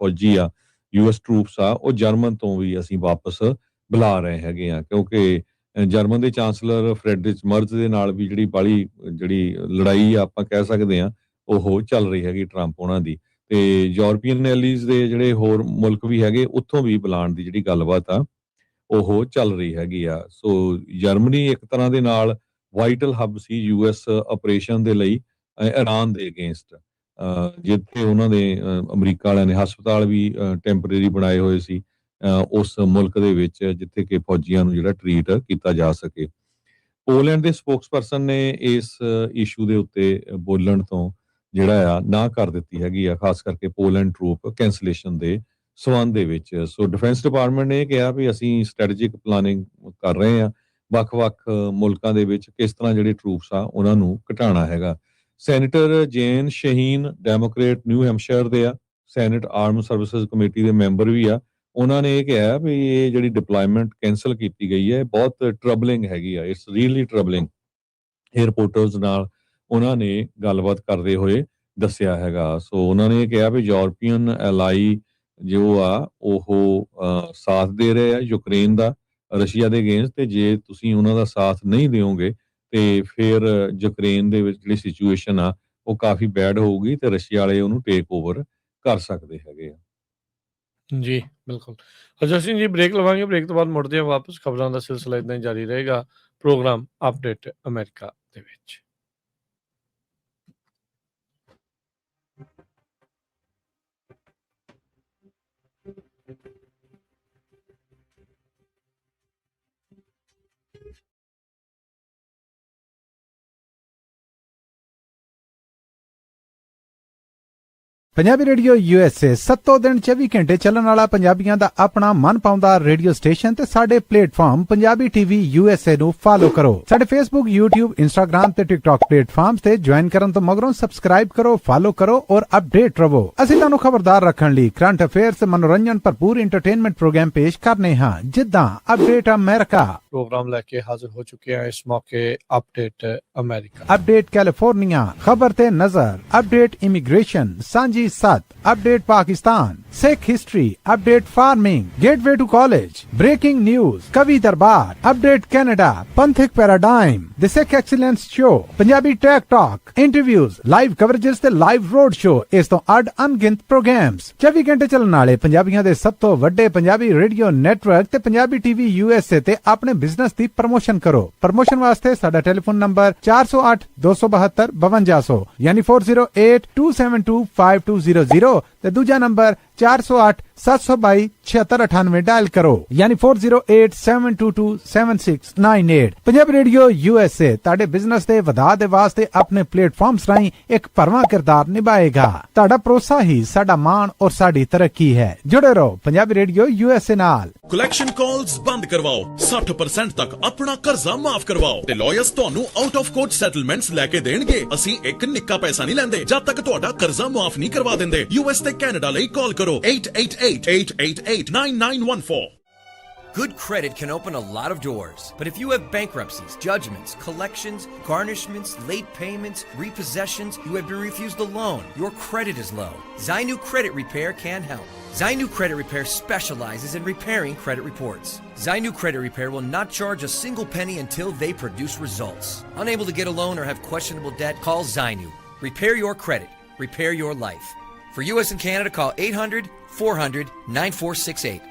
ਫੌਜੀ ਆ US ਟਰੂਪਸ ਆ ਉਹ ਜਰਮਨ ਤੋਂ ਵੀ ਅਸੀਂ ਵਾਪਸ ਬੁਲਾ ਰਹੇ ਹੈਗੇ ਆ, ਕਿਉਂਕਿ ਜਰਮਨ ਦੇ ਚਾਂਸਲਰ ਫ੍ਰੈਡਰਿਚ ਮਰਜ਼ ਦੇ ਨਾਲ ਵੀ ਜਿਹੜੀ ਲੜਾਈ ਆਪਾਂ ਕਹਿ ਸਕਦੇ ਆ ਉਹ ਚੱਲ ਰਹੀ ਹੈਗੀ ਟਰੰਪ ਉਹਨਾਂ ਦੀ, ਤੇ ਯੂਰਪੀਅਨ ਐਲੀਜ਼ ਦੇ ਜਿਹੜੇ ਹੋਰ ਮੁਲਕ ਵੀ ਹੈਗੇ ਉੱਥੋਂ ਵੀ ਬੁਲਾਉਣ ਦੀ ਜਿਹੜੀ ਗੱਲਬਾਤ ਆ ਉਹ ਚੱਲ ਰਹੀ ਹੈਗੀ ਆ। ਸੋ ਜਰਮਨੀ ਇੱਕ ਤਰ੍ਹਾਂ ਦੇ ਨਾਲ ਵਾਈਟਲ ਹੱਬ ਸੀ US ਆਪਰੇਸ਼ਨ ਦੇ ਲਈ ਇਰਾਨ ਦੇ ਅਗੇਂਸਟ, ਜਿੱਥੇ ਉਹਨਾਂ ਦੇ ਅਮਰੀਕਾ ਵਾਲਿਆਂ ਨੇ ਹਸਪਤਾਲ ਵੀ ਟੈਂਪਰੇਰੀ ਬਣਾਏ ਹੋਏ ਸੀ ਉਸ ਮੁਲਕ ਦੇ ਵਿੱਚ, ਜਿੱਥੇ ਕਿ ਫੌਜੀਆਂ ਨੂੰ ਜਿਹੜਾ ਟਰੀਟ ਕੀਤਾ ਜਾ ਸਕੇ। ਪੋਲੈਂਡ ਦੇ ਸਪੋਕਸਪਰਸਨ ਨੇ ਇਸ ਇਸ਼ੂ ਦੇ ਉੱਤੇ ਬੋਲਣ ਤੋਂ ਜਿਹੜਾ ਆ ਨਾ ਕਰ ਦਿੱਤੀ ਹੈਗੀ ਆ, ਖਾਸ ਕਰਕੇ ਪੋਲੈਂਡ ਟਰੂਪ ਕੈਂਸਲੇਸ਼ਨ ਦੇ ਸਬੰਧ ਦੇ ਵਿੱਚ। ਸੋ ਡਿਫੈਂਸ ਡਿਪਾਰਟਮੈਂਟ ਨੇ ਕਿਹਾ ਵੀ ਅਸੀਂ ਸਟ੍ਰੈਟੇਜਿਕ ਪਲਾਨਿੰਗ ਕਰ ਰਹੇ ਆ, ਵੱਖ-ਵੱਖ ਮੁਲਕਾਂ ਦੇ ਵਿੱਚ ਕਿਸ ਤਰ੍ਹਾਂ ਜਿਹੜੇ ਟਰੂਪਸ ਆ ਉਹਨਾਂ ਨੂੰ ਘਟਾਉਣਾ ਹੈਗਾ। ਸੈਨੇਟਰ ਜੇਨ ਸ਼ਹੀਨ ਡੈਮੋਕ੍ਰੇਟ ਨਿਊ ਹੈਮਸ਼ਾਇਰ ਦੇ ਆ, ਸੈਨੇਟ ਆਰਮ ਸਰਵਿਸਿਜ਼ ਕਮੇਟੀ ਦੇ ਮੈਂਬਰ ਵੀ ਆ, ਉਹਨਾਂ ਨੇ ਇਹ ਕਿਹਾ ਵੀ ਇਹ ਜਿਹੜੀ ਡਿਪਲੋਇਮੈਂਟ ਕੈਂਸਲ ਕੀਤੀ ਗਈ ਹੈ ਬਹੁਤ ਟਰਬਲਿੰਗ ਹੈਗੀ ਆ, ਇਟਸ ਰੀਅਲੀ ਟਰਬਲਿੰਗ। ਇਹ ਰਿਪੋਰਟਰਸ ਨਾਲ ਉਹਨਾਂ ਨੇ ਗੱਲਬਾਤ ਕਰਦੇ ਹੋਏ ਦੱਸਿਆ ਹੈਗਾ। ਸੋ ਉਹਨਾਂ ਨੇ ਇਹ ਕਿਹਾ ਵੀ ਯੂਰਪੀਅਨ ਐਲਾਈ ਜੋ ਆ ਉਹ ਸਾਥ ਦੇ ਰਹੇ ਆ ਯੂਕਰੇਨ ਦਾ ਰਸ਼ੀਆ ਦੇ ਅਗੇਂਸਟ, ਤੇ ਜੇ ਤੁਸੀਂ ਉਹਨਾਂ ਦਾ ਸਾਥ ਨਹੀਂ ਦਿਓਗੇ ਤੇ ਫਿਰ ਯੂਕਰੇਨ ਦੇ ਵਿੱਚ ਜਿਹੜੀ ਸਿਚੁਏਸ਼ਨ ਆ ਉਹ ਕਾਫੀ ਬੈਡ ਹੋਊਗੀ ਤੇ ਰਸ਼ੀਆ ਵਾਲੇ ਉਹਨੂੰ ਟੇਕ ਓਵਰ ਕਰ ਸਕਦੇ ਹੈਗੇ ਆ। ਜੀ ਬਿਲਕੁਲ। ਹਰਜੋਤ ਸਿੰਘ ਜੀ ਬ੍ਰੇਕ ਲਵਾਂਗੇ, ਬ੍ਰੇਕ ਤੋਂ ਬਾਅਦ ਮੁੜਦੇ ਹਾਂ ਵਾਪਸ। ਖਬਰਾਂ ਦਾ ਸਿਲਸਿਲਾ ਇਦਾਂ ਹੀ ਜਾਰੀ ਰਹੇਗਾ ਪ੍ਰੋਗਰਾਮ ਅਪਡੇਟ ਅਮਰੀਕਾ ਦੇ ਵਿੱਚ। ਪੰਜਾਬੀ ਰੇਡੀਓ USA 7 ਦਿਨ 24 ਘੰਟੇ ਚੱਲਣ ਵਾਲਾ ਪੰਜਾਬੀਆਂ ਦਾ ਆਪਣਾ ਮਨ ਪਾਉਂਦਾ ਰੇਡੀਓ ਸਟੇਸ਼ਨ ਤੇ ਸਾਡੇ ਪਲੇਟਫਾਰਮ ਪੰਜਾਬੀ TV USA ਨੂੰ ਫਾਲੋ ਕਰੋ। ਸਾਡੇ Facebook, YouTube, Instagram ਤੇ TikTok ਪਲੇਟਫਾਰਮਸ ਤੇ ਜੁਆਇਨ ਕਰਨ ਤੋਂ ਮਗਰੋਂ ਸਬਸਕ੍ਰਾਈਬ ਕਰੋ, ਫਾਲੋ ਕਰੋ ਔਰ ਅਪਡੇਟ ਰਹੋ। ਅਸੀਂ ਤੁਹਾਨੂੰ ਖਬਰਦਾਰ ਰੱਖਣ ਲਈ ਕਰੰਟ ਅਫੇਅਰਸ, ਮਨੋਰੰਜਨ ਭਰਪੂਰ ਐਂਟਰਟੇਨਮੈਂਟ ਪ੍ਰੋਗਰਾਮ ਪੇਸ਼ ਕਰਨੇ ਹਾਂ, ਜਿੱਦਾਂ ਅਪਡੇਟ ਅਮਰੀਕਾ ਪ੍ਰੋਗਰਾਮ ਲੈ ਕੇ ਹਾਜ਼ਰ ਹੋ ਚੁੱਕੇ ਹਾਂ ਇਸ ਮੌਕੇ। ਅਪਡੇਟ ਅਮਰੀਕਾ, ਅਪਡੇਟ ਕੈਲੀਫੋਰਨੀਆ, ਖਬਰ ਤੇ ਨਜ਼ਰ, ਅਪਡੇਟ ਇਮੀਗ੍ਰੇਸ਼ਨ, ਸਾਂਝੀ ਸੱਤ, update Pakistan, Sikh history, update farming, gateway to college, breaking news, ਕਵੀ ਦਰਬਾਰ, ਅਪਡੇਟ ਕੈਨੇਡਾ, ਪੰਥਕ paradigm, the Sikh excellence show, Punjabi tech talk, interviews, live coverages ਤੇ ਲਾਈਵ ਰੋਡ ਸ਼ੋ, ਇਸ ਤੋਂ ਅੱਡ ਅਣਗਿਣਤ ਪ੍ਰੋਗਰਾਮਸ 24 ਘੰਟੇ ਚੱਲਣ ਵਾਲੇ ਪੰਜਾਬੀਆਂ ਦੇ ਸਭ ਤੋਂ ਵੱਡੇ ਪੰਜਾਬੀ ਰੇਡੀਓ ਨੈਟਵਰਕ ਤੇ ਪੰਜਾਬੀ TV USA ਤੇ ਆਪਣੇ ਬਿਜ਼ਨਸ ਦੀ ਪ੍ਰਮੋਸ਼ਨ ਕਰੋ। ਪ੍ਰਮੋਸ਼ਨ ਵਾਸਤੇ ਸਾਡਾ ਟੈਲੀਫੋਨ ਨੰਬਰ 408272 ਯਾਨੀ 4082725200 ਤੇ ਦੂਜਾ ਨੰਬਰ 4087227698 ਡਾਇਲ ਕਰੋ ਯਾਨੀ 4087227698। ਪੰਜਾਬੀ ਰੇਡੀਓ USA ਤੁਹਾਡੇ ਬਿਜ਼ਨਸ ਦੇ ਵਧਾ ਦੇ ਵਾਸਤੇ ਆਪਣੇ ਪਲੇਟਫਾਰਮਸ ਰਾਹੀਂ ਇੱਕ ਭਰਵਾਂ ਕਿਰਦਾਰ ਨਿਭਾਏਗਾ। ਤੁਹਾਡਾ ਭਰੋਸਾ ਹੀ ਸਾਡਾ ਮਾਣ ਔਰ ਸਾਡੀ ਤਰੱਕੀ ਹੈ। ਜੁੜੇ ਰਹੋ ਪੰਜਾਬੀ ਰੇਡੀਓ USA ਨਾਲ। ਕਲੈਕਸ਼ਨ ਕਾਲਸ ਬੰਦ ਕਰਵਾਓ, 60% ਤੱਕ ਆਪਣਾ ਕਰਜ਼ਾ ਮਾਫ ਕਰਵਾਓ ਤੇ ਲਾਇਰਸ ਤੁਹਾਨੂੰ ਆਊਟ ਆਫ ਕੋਰਟ ਸੈਟਲਮੈਂਟਸ ਲੈ ਕੇ ਦੇਣਗੇ। ਅਸੀਂ ਇੱਕ ਨਿੱਕਾ ਪੈਸਾ ਨਹੀਂ ਲੈਂਦੇ ਜਦ ਤੱਕ ਤੁਹਾਡਾ ਕਰਜ਼ਾ ਮਾਫ ਨਹੀਂ ਕਰਵਾ ਦਿੰਦੇ। US ਤੇ ਕੈਨੇਡਾ ਲਈ ਕਾਲ ਕਰੋ 8888889914। Good credit can open a lot of doors, but if you have bankruptcies, judgments, collections, garnishments, late payments, repossessions, you have been refused a loan, your credit is low, Zainu Credit Repair can help. Zainu Credit Repair specializes in repairing credit reports. Zainu Credit Repair will not charge a single penny until they produce results. Unable to get a loan or have questionable debt, call Zainu. Repair your credit. Repair your life. For US and Canada, call 800-400-9468.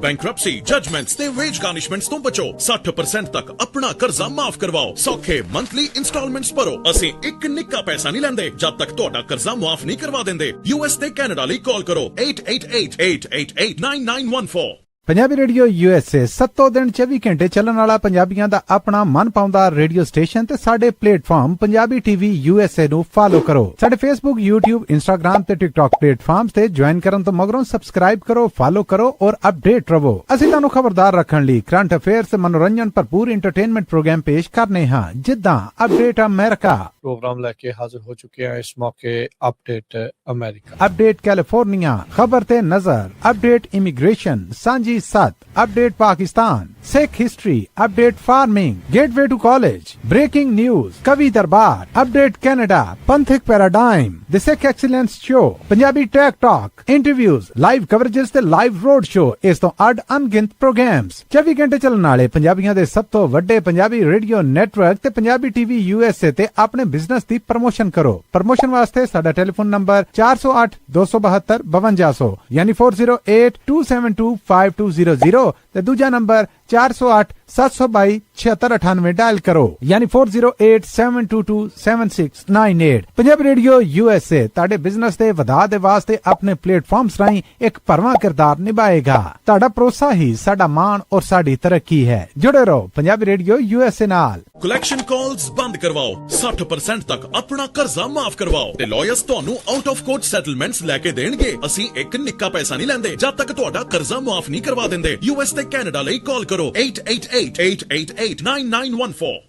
Bankruptcy, judgements ਤੇ veg ਗਾਰਨਿਸ਼ਮੈਂਟਸ ਤੋਂ ਬਚੋ। 60% ਤੱਕ ਆਪਣਾ ਕਰਜ਼ਾ ਮਾਫ ਕਰਵਾਓ। ਸੌਖੇ monthly instalments ਭਰੋ। ਅਸੀਂ ਇੱਕ ਨਿੱਕਾ ਪੈਸਾ ਨਹੀਂ ਲੈਂਦੇ ਜਦ ਤੱਕ ਤੁਹਾਡਾ ਕਰਜ਼ਾ ਮਾਫ ਨਹੀਂ ਕਰਵਾ ਦਿੰਦੇ। US ਤੇ ਕੈਨੇਡਾ ਲਈ ਕਾਲ ਕਰੋ 8888889914। ਪੰਜਾਬੀ ਰੇਡੀਓ USA 7 ਦਿਨ 24 ਘੰਟੇ ਚੱਲਣ ਵਾਲਾ ਪੰਜਾਬੀਆਂ ਦਾ ਆਪਣਾ ਮਨਪਾਉਂਦਾ ਰੇਡੀਓ ਸਟੇਸ਼ਨ ਤੇ ਸਾਡੇ ਪਲੇਟਫਾਰਮ ਪੰਜਾਬੀ ਟੀਵੀ USA ਨੂੰ ਫਾਲੋ ਕਰੋ। ਸਾਡੇ Facebook, YouTube, Instagram ਤੇ TikTok ਪਲੇਟਫਾਰਮਸ ਤੇ ਜੁਆਇਨ ਕਰਨ ਤੋਂ ਮਗਰੋਂ ਸਬਸਕ੍ਰਾਈਬ ਕਰੋ, ਫਾਲੋ ਕਰੋ ਔਰ ਅਪਡੇਟ ਰਹੋ। ਅਸੀਂ ਤੁਹਾਨੂੰ ਖਬਰਦਾਰ ਰੱਖਣ ਲਈ ਕਰੰਟ ਅਫੇਅਰਸ ਤੇ ਮਨੋਰੰਜਨ ਭਰਪੂਰ ਐਂਟਰਟੇਨਮੈਂਟ ਪ੍ਰੋਗਰਾਮ ਪੇਸ਼ ਕਰਨੇ ਹਾਂ, ਜਿੱਦਾਂ ਅਪਡੇਟ ਅਮਰੀਕਾ प्रोग्राम लेके हाजिर हो चुके हैं इस मौके। अपडेट अमेरिका, अपडेट कैलिफोर्निया, खबर ते नजर, अपडेट इमिग्रेशन, सांझी सत, update Pakistan, Sikh history, update farming, gateway to college, breaking news, कवि दरबार, अपडेट कनाडा, पंथिक paradigm, the Sikh excellence show, Punjabi tech talk, interviews, live coverages ते लाइव रोड शो, इस तो अड अनगिनत प्रोग्राम्स 24 घंटे चलने वाले पंजाबियों के सब तो वड्डे पंजाबी रेडियो नेटवर्क ते पंजाबी टीवी USA ते अपने बिजनेस दी प्रमोशन करो। प्रमोशन वास्ते साडा टेलीफोन नंबर 408272 यानी 4082725200 ते दूजा नंबर 4087227698 डायल करो यानी 4087227698। पंजाबी रेडियो USA ਤੁਹਾਡੇ ਬਿਜ਼ਨਸ ਦੇ ਵਧਾ ਦੇ ਵਾਸਤੇ ਆਪਣੇ ਪਲੇਟਫਾਰਮਸ ਰਾਹੀਂ ਇੱਕ ਭਰਵਾਂ ਕਿਰਦਾਰ ਨਿਭਾਏਗਾ। ਤੁਹਾਡਾ ਭਰੋਸਾ ਹੀ ਸਾਡਾ ਮਾਣ ਔਰ ਸਾਡੀ ਤਰੱਕੀ ਹੈ। ਜੁੜੇ ਰਹੋ ਪੰਜਾਬੀ ਰੇਡੀਓ USA ਨਾਲ। ਕਲੈਕਸ਼ਨ ਕਾਲਸ ਬੰਦ ਕਰਵਾਓ, 60% ਤੱਕ ਆਪਣਾ ਕਰਜ਼ਾ ਮਾਫ ਕਰਵਾਓ ਤੇ ਲਾਇਰਸ ਤੁਹਾਨੂੰ ਆਊਟ ਆਫ ਕੋਰਟ ਸੈਟਲਮੈਂਟਸ ਲੈ ਕੇ ਦੇਣਗੇ। ਅਸੀਂ ਇੱਕ ਨਿੱਕਾ ਪੈਸਾ ਨਹੀਂ ਲੈਂਦੇ ਜਦ ਤੱਕ ਤੁਹਾਡਾ ਕਰਜ਼ਾ ਮਾਫ ਨਹੀਂ ਕਰਵਾ ਦਿੰਦੇ। US ਤੇ ਕੈਨੇਡਾ ਲਈ ਕਾਲ ਕਰੋ 8888889914।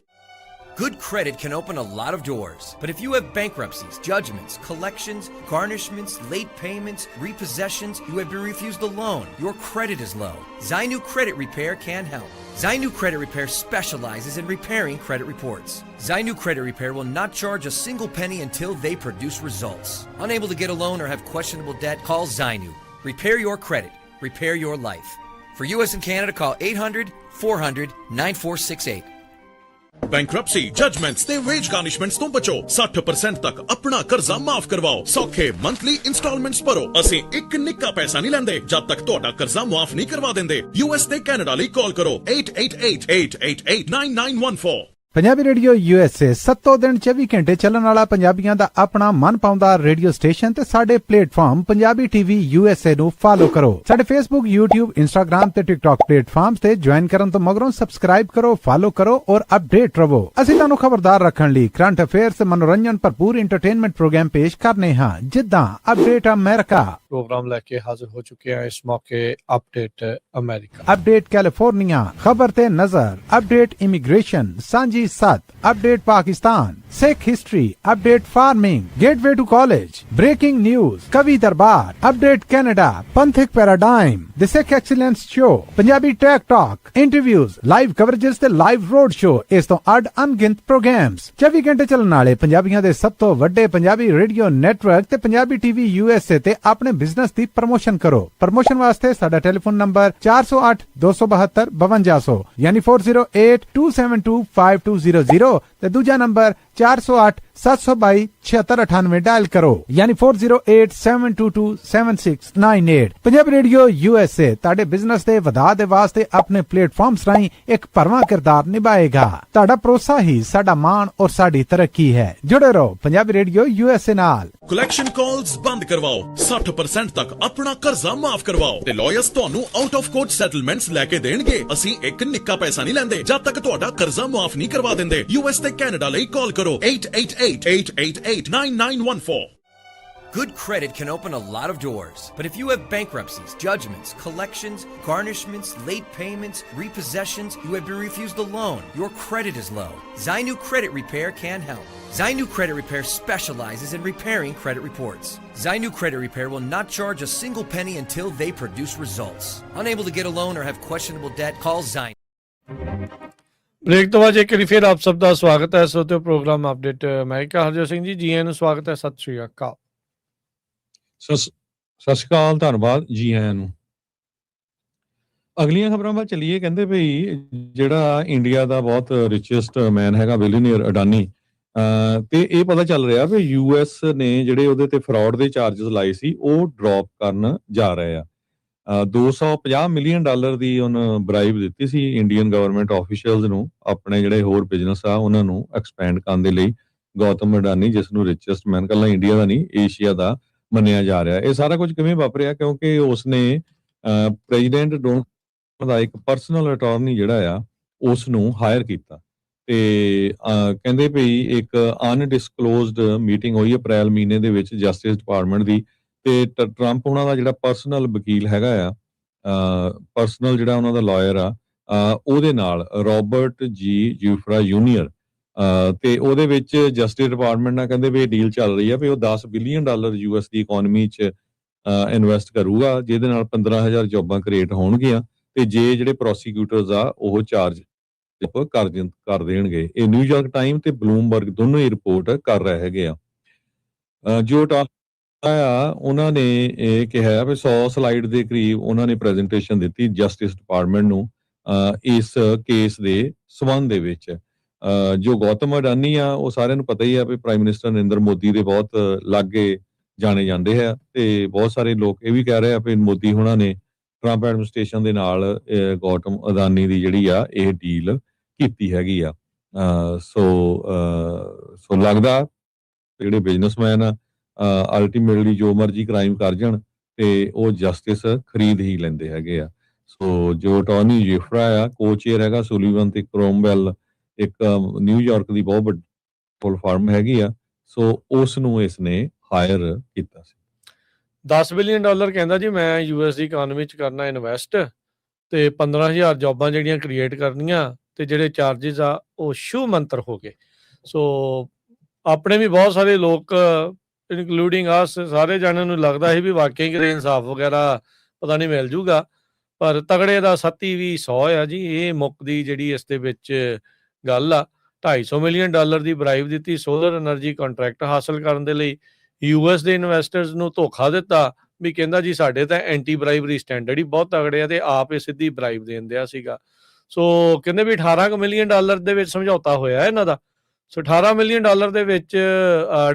Good credit can open a lot of doors, but if you have bankruptcies, judgments, collections, garnishments, late payments, repossessions, you have been refused a loan, your credit is low, Zainu Credit Repair can help. Zainu Credit Repair specializes in repairing credit reports. Zainu Credit Repair will not charge a single penny until they produce results. Unable to get a loan or have questionable debt, call Zainu. Repair your credit. Repair your life. For US and Canada, call 800-400-9468. Bankruptcy, judgements ਤੇ veg ਗਾਰਨਿਸ਼ਮੈਂਟਸ ਤੋਂ ਬਚੋ। 60% ਤੱਕ ਆਪਣਾ ਕਰਜ਼ਾ ਮਾਫ ਕਰਵਾਓ। ਸੌਖੇ monthly instalments ਭਰੋ। ਅਸੀਂ ਇੱਕ ਨਿੱਕਾ ਪੈਸਾ ਨਹੀਂ ਲੈਂਦੇ ਜਦ ਤੱਕ ਤੁਹਾਡਾ ਕਰਜ਼ਾ ਮਾਫ ਨਹੀਂ ਕਰਵਾ ਦਿੰਦੇ। US ਤੇ ਕੈਨੇਡਾ ਲਈ ਕਾਲ ਕਰੋ 8888889914। ਪੰਜਾਬੀ ਰੇਡੀਓ USA 7 ਦਿਨ 24 ਘੰਟੇ ਚੱਲਣ ਵਾਲਾ ਪੰਜਾਬੀਆਂ ਦਾ ਆਪਣਾ ਮਨਪਾਉਂਦਾ ਰੇਡੀਓ ਸਟੇਸ਼ਨ ਤੇ ਸਾਡੇ ਪਲੇਟਫਾਰਮ ਪੰਜਾਬੀ ਟੀਵੀ USA ਨੂੰ ਫਾਲੋ ਕਰੋ। ਸਾਡੇ Facebook, YouTube, Instagram ਤੇ TikTok ਪਲੇਟਫਾਰਮਸ ਤੇ ਜੁਆਇਨ ਕਰਨ ਤੋਂ ਮਗਰੋਂ ਸਬਸਕ੍ਰਾਈਬ ਕਰੋ, ਫਾਲੋ ਕਰੋ ਔਰ ਅਪਡੇਟ ਰਹੋ। ਅਸੀਂ ਤੁਹਾਨੂੰ ਖਬਰਦਾਰ ਰੱਖਣ ਲਈ ਕਰੰਟ ਅਫੇਅਰਸ ਤੇ ਮਨੋਰੰਜਨ ਭਰਪੂਰ ਐਂਟਰਟੇਨਮੈਂਟ ਪ੍ਰੋਗਰਾਮ ਪੇਸ਼ ਕਰਨੇ ਹਾਂ, ਜਿੱਦਾਂ ਅਪਡੇਟ ਅਮਰੀਕਾ, प्रोग्राम लेके हाजिर हो चुके हैं इस मौके। अपडेट अमेरिका, अपडेट कैलिफोर्निया, खबर ते नजर, अपडेट इमिग्रेशन, सांझी सत, update Pakistan, Sikh history, update farming, gateway to college, breaking news, कवि दरबार, अपडेट कनाडा, पंथिक paradigm, the Sikh excellence show, Punjabi tech talk, interviews, live coverages ते लाइव रोड शो, इस तो अड अनगिनत प्रोग्राम्स 24 घंटे चलने वाले पंजाबियों के सब तो वड्डे पंजाबी रेडियो नेटवर्क ते पंजाबी टीवी USA ते अपने बिजनेस दी प्रमोशन करो। प्रमोशन वास्ते साडा टेलीफोन नंबर 408272 यानी 4082725200 ते दूजा नंबर 408722 7698 ਡਾਇਲ ਕਰੋ, ਯਾਨੀ 4087227698। ਪੰਜਾਬੀ ਰੇਡੀਓ USA ਤੁਹਾਡੇ ਬਿਜ਼ਨਸ ਦੇ ਵਧਾ ਦੇ ਵਾਸਤੇ ਆਪਣੇ ਪਲੇਟਫਾਰਮਸ ਰਾਹੀਂ ਇੱਕ ਭਰਵਾਂ ਕਿਰਦਾਰ ਨਿਭਾਏਗਾ। ਤੁਹਾਡਾ ਭਰੋਸਾ ਹੀ ਸਾਡਾ ਮਾਣ ਔਰ ਸਾਡੀ ਤਰੱਕੀ ਹੈ। ਜੁੜੇ ਰਹੋ ਪੰਜਾਬੀ ਰੇਡੀਓ USA ਨਾਲ। ਕਲੈਕਸ਼ਨ ਕਾਲਸ ਬੰਦ ਕਰਵਾਓ, 60% ਤੱਕ ਆਪਣਾ ਕਰਜ਼ਾ ਮਾਫ ਕਰਵਾਓ ਤੇ ਲਾਇਰਸ ਤੁਹਾਨੂੰ ਆਊਟ ਆਫ ਕੋਰਟ ਸੈਟਲਮੈਂਟਸ ਲੈ ਕੇ ਦੇਣਗੇ। ਅਸੀਂ ਇੱਕ ਨਿੱਕਾ ਪੈਸਾ ਨਹੀਂ ਲੈਂਦੇ ਜਦ ਤੱਕ ਤੁਹਾਡਾ ਕਰਜ਼ਾ ਮਾਫ ਨਹੀਂ ਕਰਵਾ ਦਿੰਦੇ। US ਤੇ ਕੈਨੇਡਾ ਲਈ ਕਾਲ ਕਰੋ 888-888-9914। Good credit can open a lot of doors, but if you have bankruptcies, judgments, collections, garnishments, late payments, repossessions, you have been refused a loan, your credit is low, Zainu Credit Repair can help. Zainu Credit Repair specializes in repairing credit reports. Zainu Credit Repair will not charge a single penny until they produce results. Unable to get a loan or have questionable debt, call Zainu. Break ਤੋਂ ਬਾਅਦ ਇੱਕ ਵਾਰੀ ਫਿਰ ਆਪ ਸਭ ਦਾ ਸਵਾਗਤ ਹੈ। ਸੋ ਤੇ ਪ੍ਰੋਗਰਾਮ ਅਪਡੇਟ ਮੈਂ ਕਿਹਾ ਹਰਜੋਤ ਸਿੰਘ ਜੀ ਆਇਆਂ ਨੂੰ ਸਵਾਗਤ ਹੈ। ਸਤਿ ਸ਼੍ਰੀ ਅਕਾਲ। ਸਤਿ ਸ਼੍ਰੀ ਅਕਾਲ, ਧੰਨਵਾਦ ਜੀ ਆਇਆਂ ਨੂੰ। ਅਗਲੀਆਂ ਖਬਰਾਂ ਵੱਲ ਚੱਲੀਏ। ਕਹਿੰਦੇ ਭਈ ਜਿਹੜਾ ਇੰਡੀਆ ਦਾ ਬਹੁਤ ਰਿਚੈਸਟ ਮੈਨ ਹੈਗਾ ਬਿਲੀਅਨੀਅਰ ਅਡਾਨੀ, ਤੇ ਇਹ ਪਤਾ ਚੱਲ ਰਿਹਾ ਵੀ US ਨੇ ਜਿਹੜੇ ਉਹਦੇ ਤੇ ਫਰਾਡ ਦੇ ਚਾਰਜਸ ਲਾਏ ਸੀ ਉਹ ਡ੍ਰੌਪ ਕਰਨ ਜਾ ਰਹੇ ਆ। $250 ਮਿਲੀਅਨ ਦੀ ਉਹਨ ਬਰਾਈਬ ਦਿੱਤੀ ਸੀ ਇੰਡੀਅਨ ਗਵਰਨਮੈਂਟ ਆਫੀਸ਼ੀਅਲਸ ਨੂੰ, ਆਪਣੇ ਜਿਹੜੇ ਹੋਰ ਬਿਜ਼ਨਸ ਆ ਉਹਨਾਂ ਨੂੰ ਐਕਸਪੈਂਡ ਕਰਨ ਦੇ ਲਈ। ਗੌਤਮ ਅਡਾਨੀ, ਜਿਸ ਨੂੰ ਰਿਚੈਸਟ ਮੈਨ ਕੱਲਾ ਇੰਡੀਆ ਦਾ ਨਹੀਂ ਏਸ਼ੀਆ ਦਾ ਮੰਨਿਆ ਜਾ ਰਿਹਾ। ਇਹ ਸਾਰਾ ਕੁਝ ਕਿਵੇਂ ਵਾਪਰਿਆ? ਕਿਉਂਕਿ ਉਸਨੇ ਪ੍ਰੈਜ਼ੀਡੈਂਟ ਡੋਨਾਲਡ ਦਾ ਇੱਕ ਪਰਸਨਲ ਅਟਾਰਨੀ ਜਿਹੜਾ ਆ ਉਸ ਨੂੰ ਹਾਇਰ ਕੀਤਾ ਤੇ ਕਹਿੰਦੇ ਭਈ ਇੱਕ ਅਨਡਿਸਕਲੋਜ਼ਡ ਮੀਟਿੰਗ ਹੋਈ ਅਪ੍ਰੈਲ ਮਹੀਨੇ ਦੇ ਵਿੱਚ ਜਸਟਿਸ ਡਿਪਾਰਟਮੈਂਟ ਦੀ, ਤੇ ਟਰੰਪ ਉਹਨਾਂ ਦਾ ਜਿਹੜਾ ਪਰਸਨਲ ਵਕੀਲ ਹੈਗਾ ਆ, ਪਰਸਨਲ ਜਿਹੜਾ ਉਹਨਾਂ ਦਾ ਲਾਇਰ ਆ, ਉਹਦੇ ਨਾਲ ਰੋਬਰਟ ਜੀ ਜਿਊਫਰਾ ਜੂਨੀਅਰ, ਤੇ ਉਹਦੇ ਵਿੱਚ ਜਸਟਿਸ ਡਿਪਾਰਟਮੈਂਟ ਨਾਲ ਕਹਿੰਦੇ ਵੀ ਇਹ ਡੀਲ ਚੱਲ ਰਹੀ ਆ ਵੀ ਉਹ $10 ਬਿਲੀਅਨ US ਦੀ ਇਕਨੋਮੀ 'ਚ ਇਨਵੈਸਟ ਕਰੂਗਾ, ਜਿਹਦੇ ਨਾਲ 15,000 ਜੌਬਾਂ ਕ੍ਰੀਏਟ ਹੋਣਗੀਆਂ ਤੇ ਜੇ ਜਿਹੜੇ ਪ੍ਰੋਸੀਕਿਊਟਰਸ ਆ ਉਹ ਚਾਰਜ ਕਰ ਦੇਣਗੇ। ਇਹ ਨਿਊਯਾਰਕ ਟਾਈਮ ਤੇ ਬਲੂਮਬਰਗ ਦੋਨੋਂ ਹੀ ਰਿਪੋਰਟ ਕਰ ਰਹੇ ਹੈਗੇ ਆ। ਜੋ ਉਹਨਾਂ ਨੇ ਇਹ ਕਿਹਾ ਵੀ 100 ਸਲਾਈਡ ਦੇ ਕਰੀਬ ਉਹਨਾਂ ਨੇ ਪ੍ਰੈਜੈਂਟੇਸ਼ਨ ਦਿੱਤੀ ਜਸਟਿਸ ਡਿਪਾਰਟਮੈਂਟ ਨੂੰ ਇਸ ਕੇਸ ਦੇ ਸੰਬੰਧ ਦੇ ਵਿੱਚ। ਜੋ ਗੌਤਮ ਅਡਾਨੀ ਆ ਉਹ ਸਾਰਿਆਂ ਨੂੰ ਪਤਾ ਹੀ ਆ ਵੀ ਪ੍ਰਾਈਮ ਮਿਨਿਸਟਰ ਨਰਿੰਦਰ ਮੋਦੀ ਦੇ ਬਹੁਤ ਲਾਗੇ ਜਾਣੇ ਜਾਂਦੇ ਆ, ਤੇ ਬਹੁਤ ਸਾਰੇ ਲੋਕ ਇਹ ਵੀ ਕਹਿ ਰਹੇ ਆ ਵੀ ਮੋਦੀ ਹੁਣਾਂ ਨੇ ਟਰੰਪ ਐਡਮਿਨਿਸਟ੍ਰੇਸ਼ਨ ਦੇ ਨਾਲ ਗੌਤਮ ਅਡਾਨੀ ਦੀ ਜਿਹੜੀ ਆ ਇਹ ਡੀਲ ਕੀਤੀ ਹੈਗੀ ਆ। ਸੋ ਲੱਗਦਾ ਜਿਹੜੇ ਬਿਜ਼ਨਸਮੈਨ ਆ ਅਲਟੀਮੇਟਲੀ ਜੋ ਮਰਜ਼ੀ ਕ੍ਰਾਈਮ ਕਰ ਜਾਣ ਤੇ ਉਹ ਜਸਟਿਸ ਖਰੀਦ ਹੀ ਲੈਂਦੇ ਹੈਗੇ ਆ। ਸੋ ਜੋ ਅਟਾਰਨੀ ਜਿਫਰਾ ਆ, ਕੋ-ਚੇਅਰ ਹੈਗਾ ਸੁਲੀਵਨ ਤੇ ਕਰੋਮਵੈਲ, ਇੱਕ ਨਿਊਯਾਰਕ ਦੀ ਬਹੁਤ ਵੱਡੀ ਫੁੱਲ ਫਾਰਮ ਹੈਗੀ ਆ, ਸੋ ਉਸ ਨੂੰ ਇਸਨੇ ਹਾਇਰ ਕੀਤਾ ਸੀ। $10 ਬਿਲੀਅਨ ਕਹਿੰਦਾ ਜੀ ਮੈਂ US ਦੀ ਇਕਨੋਮੀ 'ਚ ਕਰਨਾ ਇਨਵੈਸਟ, ਤੇ 15,000 ਜੌਬਾਂ ਜਿਹੜੀਆਂ ਕ੍ਰੀਏਟ ਕਰਨੀਆਂ, ਤੇ ਜਿਹੜੇ ਚਾਰਜਿਸ ਆ ਉਹ ਸ਼ੂ ਮੰਤਰ ਹੋ ਗਏ। ਸੋ ਆਪਣੇ ਵੀ ਬਹੁਤ ਸਾਰੇ ਲੋਕ ਇਨਕਲੂਡਿੰਗ ਅਸ ਸਾਰੇ ਜਾਣਿਆਂ ਨੂੰ ਲੱਗਦਾ ਸੀ ਵੀ ਵਾਕਿਆ ਹੀ ਕਿਤੇ ਇਨਸਾਫ ਵਗੈਰਾ ਪਤਾ ਨਹੀਂ ਮਿਲ ਜੂਗਾ, ਪਰ ਤਗੜੇ ਦਾ 37 ਵੀ 100 ਆ ਜੀ। ਇਹ ਮੁੱਕਦੀ ਜਿਹੜੀ ਇਸ ਦੇ ਵਿੱਚ ਗੱਲ ਆ। $250 ਮਿਲੀਅਨ ਦੀ ਬਰਾਈਬ ਦਿੱਤੀ ਸੋਲਰ એનર્ਜੀ ਕੰਟਰੈਕਟ ਹਾਸਲ ਕਰਨ ਦੇ ਲਈ। US ਦੇ ਇਨਵੈਸਟਰਸ ਨੂੰ ਧੋਖਾ ਦਿੱਤਾ ਵੀ ਕਹਿੰਦਾ ਜੀ ਸਾਡੇ ਤਾਂ ਐਂਟੀ ਬਰਾਈਬਰੀ ਸਟੈਂਡਰਡ ਹੀ ਬਹੁਤ ਤਗੜੇ ਆ, ਤੇ ਆਪ ਇਹ ਸਿੱਧੀ ਬਰਾਈਬ ਦੇਣ ਦਿਆ ਸੀਗਾ। ਸੋ ਕਹਿੰਦੇ ਵੀ $18 ਮਿਲੀਅਨ ਦੇ ਵਿੱਚ ਸਮਝੌਤਾ ਹੋਇਆ ਇਹਨਾਂ ਦਾ। ਸੋ $18 ਮਿਲੀਅਨ ਦੇ ਵਿੱਚ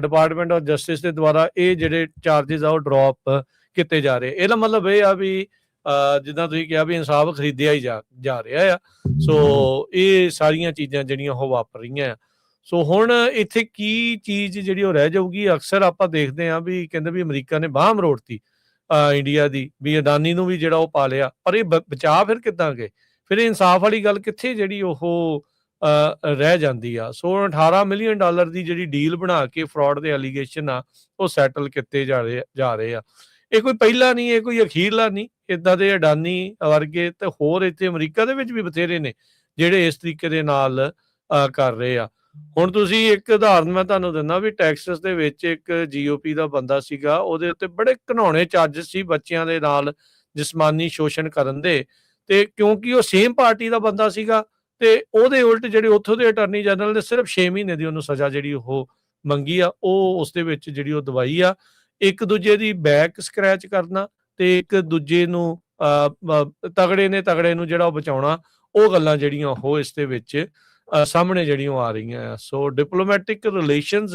ਡਿਪਾਰਟਮੈਂਟ ਆਫ ਜਸਟਿਸ ਦੇ ਦੁਆਰਾ ਇਹ ਜਿਹੜੇ ਚਾਰਜਿਸ ਆ ਉਹ ਡ੍ਰੌਪ ਕੀਤੇ ਜਾ ਰਹੇ। ਇਹਦਾ ਮਤਲਬ ਇਹ ਆ ਵੀ ਜਿੱਦਾਂ ਤੁਸੀਂ ਕਿਹਾ ਵੀ ਇਨਸਾਫ ਖਰੀਦਿਆ ਹੀ ਜਾ ਰਿਹਾ ਆ। ਸੋ ਇਹ ਸਾਰੀਆਂ ਚੀਜ਼ਾਂ ਜਿਹੜੀਆਂ ਉਹ ਵਾਪਰ ਰਹੀਆਂ ਆ। ਸੋ ਹੁਣ ਇੱਥੇ ਕੀ ਚੀਜ਼ ਜਿਹੜੀ ਉਹ ਰਹਿ ਜਾਊਗੀ? ਅਕਸਰ ਆਪਾਂ ਦੇਖਦੇ ਹਾਂ ਵੀ ਕਹਿੰਦੇ ਵੀ ਅਮਰੀਕਾ ਨੇ ਬਾਂਹ ਮਰੋੜਤੀ ਇੰਡੀਆ ਦੀ, ਵੀ ਅਡਾਨੀ ਨੂੰ ਵੀ ਜਿਹੜਾ ਉਹ ਪਾ ਲਿਆ, ਪਰ ਇਹ ਬਚਾ ਫਿਰ ਕਿੱਦਾਂ ਗਏ? ਫਿਰ ਇਨਸਾਫ ਵਾਲੀ ਗੱਲ ਕਿੱਥੇ ਜਿਹੜੀ ਉਹ ਰਹਿ ਜਾਂਦੀ ਆ? ਸੋ $18 ਮਿਲੀਅਨ ਦੀ ਜਿਹੜੀ ਡੀਲ ਬਣਾ ਕੇ ਫਰਾਡ ਦੇ ਐਲੀਗੇਸ਼ਨ ਆ ਉਹ ਸੈਟਲ ਕੀਤੇ ਜਾ ਰਹੇ ਆ। ਇਹ ਕੋਈ ਪਹਿਲਾ ਨਹੀਂ, ਇਹ ਕੋਈ ਅਖੀਰਲਾ ਨਹੀਂ। ਇੱਦਾਂ ਦੇ ਅਡਾਨੀ ਵਰਗੇ ਤੇ ਹੋਰ ਇੱਥੇ ਅਮਰੀਕਾ ਦੇ ਵਿੱਚ ਵੀ ਬਥੇਰੇ ਨੇ ਜਿਹੜੇ ਇਸ ਤਰੀਕੇ ਦੇ ਨਾਲ ਕਰ ਰਹੇ ਆ। ਹੁਣ ਤੁਸੀਂ ਇੱਕ ਉਦਾਹਰਨ ਮੈਂ ਤੁਹਾਨੂੰ ਦਿੰਦਾ ਵੀ ਟੈਕਸਸ ਦੇ ਵਿੱਚ ਇੱਕ GOP ਦਾ ਬੰਦਾ ਸੀਗਾ, ਉਹਦੇ ਉੱਤੇ ਬੜੇ ਘਿਨਾਉਣੇ ਚਾਰਜਸ ਸੀ ਬੱਚਿਆਂ ਦੇ ਨਾਲ ਜਿਸਮਾਨੀ ਸ਼ੋਸ਼ਣ ਕਰਨ ਦੇ, ਤੇ ਕਿਉਂਕਿ ਉਹ ਸੇਮ ਪਾਰਟੀ ਦਾ ਬੰਦਾ ਸੀਗਾ ਤੇ ਉਹਦੇ ਉਲਟ ਜਿਹੜੇ ਉੱਥੋਂ ਦੇ ਅਟਾਰਨੀ ਜਨਰਲ ਨੇ ਸਿਰਫ 6 ਮਹੀਨੇ ਦੀ ਉਹਨੂੰ ਸਜ਼ਾ ਜਿਹੜੀ ਉਹ ਮੰਗੀ ਆ, ਉਹ ਉਸ ਦੇ ਵਿੱਚ ਜਿਹੜੀ ਉਹ ਦਵਾਈ ਆ ਇੱਕ ਦੂਜੇ ਦੀ ਬੈਕ ਸਕ੍ਰੈਚ ਕਰਨਾ ਤੇ ਇੱਕ ਦੂਜੇ ਨੂੰ ਤਗੜੇ ਨੂੰ ਜਿਹੜਾ ਉਹ ਬਚਾਉਣਾ, ਉਹ ਗੱਲਾਂ ਜਿਹੜੀਆਂ ਉਹ ਇਸ ਦੇ ਵਿੱਚ ਸਾਹਮਣੇ ਜਿਹੜੀਆਂ ਆ ਰਹੀਆਂ ਆ। ਸੋ ਡਿਪਲੋਮੈਟਿਕ ਰਿਲੇਸ਼ਨਸ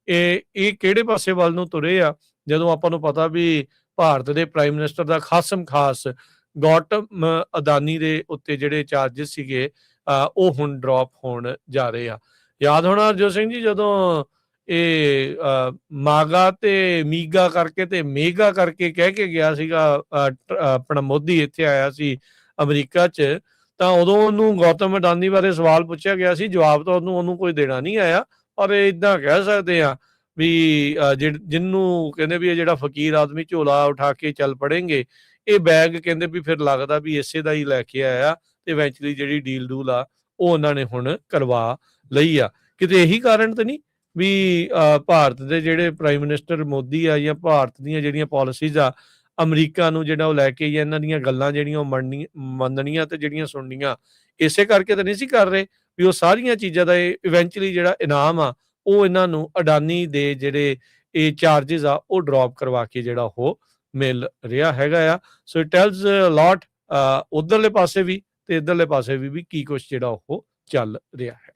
ਇਹ ਕਿਹੜੇ ਪਾਸੇ ਵੱਲ ਨੂੰ ਤੁਰੇ ਆ, ਜਦੋਂ ਆਪਾਂ ਨੂੰ ਪਤਾ ਵੀ ਭਾਰਤ ਦੇ ਪ੍ਰਾਈਮ ਮਿਨਿਸਟਰ ਦਾ ਖਾਸਮ ਖਾਸ ਗੌਤਮ ਅਦਾਨੀ ਦੇ ਉੱਤੇ ਜਿਹੜੇ ਚਾਰਜਸ ਸੀਗੇ ਉਹ ਹੁਣ ਡ੍ਰੌਪ ਹੋਣ ਜਾ ਰਹੇ ਆ। ਯਾਦ ਹੋਣਾ ਹਰਜੋਤ ਸਿੰਘ ਜੀ, ਜਦੋਂ ਇਹ ਮਾਗਾ ਤੇ ਮੀਗਾ ਕਰਕੇ ਤੇ ਮੇਗਾ ਕਰਕੇ ਕਹਿ ਕੇ ਗਿਆ ਸੀਗਾ ਆਪਣਾ ਮੋਦੀ ਇੱਥੇ ਆਇਆ ਸੀ ਅਮਰੀਕਾ 'ਚ, ਤਾਂ ਉਦੋਂ ਉਹਨੂੰ ਗੌਤਮ ਅਡਾਨੀ ਬਾਰੇ ਸਵਾਲ ਪੁੱਛਿਆ ਗਿਆ ਸੀ, ਜਵਾਬ ਤਾਂ ਉਹਨੂੰ ਕੋਈ ਦੇਣਾ ਨਹੀਂ ਆਇਆ। ਔਰ ਇੱਦਾਂ ਕਹਿ ਸਕਦੇ ਆ ਵੀ ਜਿਹਨੂੰ ਕਹਿੰਦੇ ਵੀ ਇਹ ਜਿਹੜਾ ਫਕੀਰ ਆਦਮੀ ਝੋਲਾ ਉਠਾ ਕੇ ਚੱਲ ਪੜੇਂਗੇ, ਇਹ ਬੈਗ ਕਹਿੰਦੇ ਵੀ ਫਿਰ ਲੱਗਦਾ ਵੀ ਇਸੇ ਦਾ ਹੀ ਲੈ ਕੇ ਆਇਆ, ਤੇ ਇਵੈਂਚੁਅਲੀ ਜਿਹੜੀ ਡੀਲ ਡੂਲ ਆ ਉਹ ਉਹਨਾਂ ਨੇ ਹੁਣ ਕਰਵਾ ਲਈ ਆ। ਕਿਤੇ ਇਹੀ ਕਾਰਨ ਤਾਂ ਨਹੀਂ ਵੀ ਭਾਰਤ ਦੇ ਜਿਹੜੇ ਪ੍ਰਾਈਮ ਮਿਨਿਸਟਰ ਮੋਦੀ ਆ ਜਾਂ ਭਾਰਤ ਦੀਆਂ ਜਿਹੜੀਆਂ ਪਾਲਿਸੀਜ਼ ਆ ਅਮਰੀਕਾ ਨੂੰ ਜਿਹੜਾ ਉਹ ਲੈ ਕੇ ਜਾਂ ਇਹਨਾਂ ਦੀਆਂ ਗੱਲਾਂ ਜਿਹੜੀਆਂ ਉਹ ਮੰਨਣੀਆਂ ਤੇ ਜਿਹੜੀਆਂ ਸੁਣਨੀਆਂ ਇਸੇ ਕਰਕੇ ਤਾਂ ਨਹੀਂ ਸੀ ਕਰ ਰਹੇ ਵੀ ਉਹ ਸਾਰੀਆਂ ਚੀਜ਼ਾਂ ਦਾ ਇਵੈਂਚੁਅਲੀ ਜਿਹੜਾ ਇਨਾਮ ਆ ਉਹ ਇਹਨਾਂ ਨੂੰ ਅਡਾਨੀ ਦੇ ਜਿਹੜੇ ਇਹ ਚਾਰजेस ਆ ਉਹ ਡ੍ਰੌਪ ਕਰਵਾ ਕੇ ਜਿਹੜਾ ਉਹ ਮਿਲ ਰਿਹਾ ਹੈਗਾ ਆ। ਸੋ ਇਟ ਟੈਲਸ ਲੋਟ ਉਧਰਲੇ ਪਾਸੇ ਵੀ ਤੇ ਇਧਰਲੇ ਪਾਸੇ ਵੀ ਕੀ ਕੁਝ ਜਿਹੜਾ ਉਹ ਚੱਲ ਰਿਹਾ ਹੈ।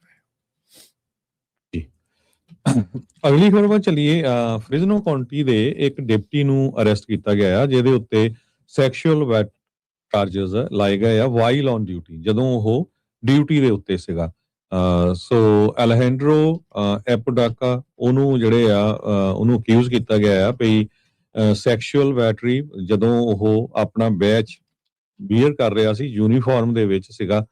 ਅਗਲੀ ਖਬਰ ਵੱਲ ਚੱਲੀਏ। ਫ੍ਰਿਜ਼ਨੋ ਕਾਉਂਟੀ ਦੇ ਇੱਕ ਡਿਪਟੀ ਨੂੰ ਅਰੈਸਟ ਕੀਤਾ ਗਿਆ ਆ, ਜਿਹਦੇ ਉੱਤੇ ਸੈਕਸ਼ੂਅਲ ਚਾਰजेस ਲਾਏ ਗਏ ਆ ਵਾਈਲ ਔਨ ਡਿਊਟੀ, ਜਦੋਂ ਉਹ ਡਿਊਟੀ ਦੇ ਉੱਤੇ ਸੀਗਾ। ਸੋ ਅਲੈਜੈਂਡਰੋ ਐਪੋਡਾਕਾ ਉਹਨੂੰ ਜਿਹੜੇ ਆ ਉਹਨੂੰ ਅਕਿਊਜ਼ ਕੀਤਾ ਗਿਆ ਆ ਵੀ ਸੈਕਸ਼ੂਅਲ ਬੈਟਰੀ, ਜਦੋਂ ਉਹ ਆਪਣਾ ਬੈਚ ਬੀਅਰ ਕਰ ਰਿਹਾ ਸੀ, ਯੂਨੀਫਾਰਮ ਦੇ ਵਿੱਚ ਸੀਗਾ।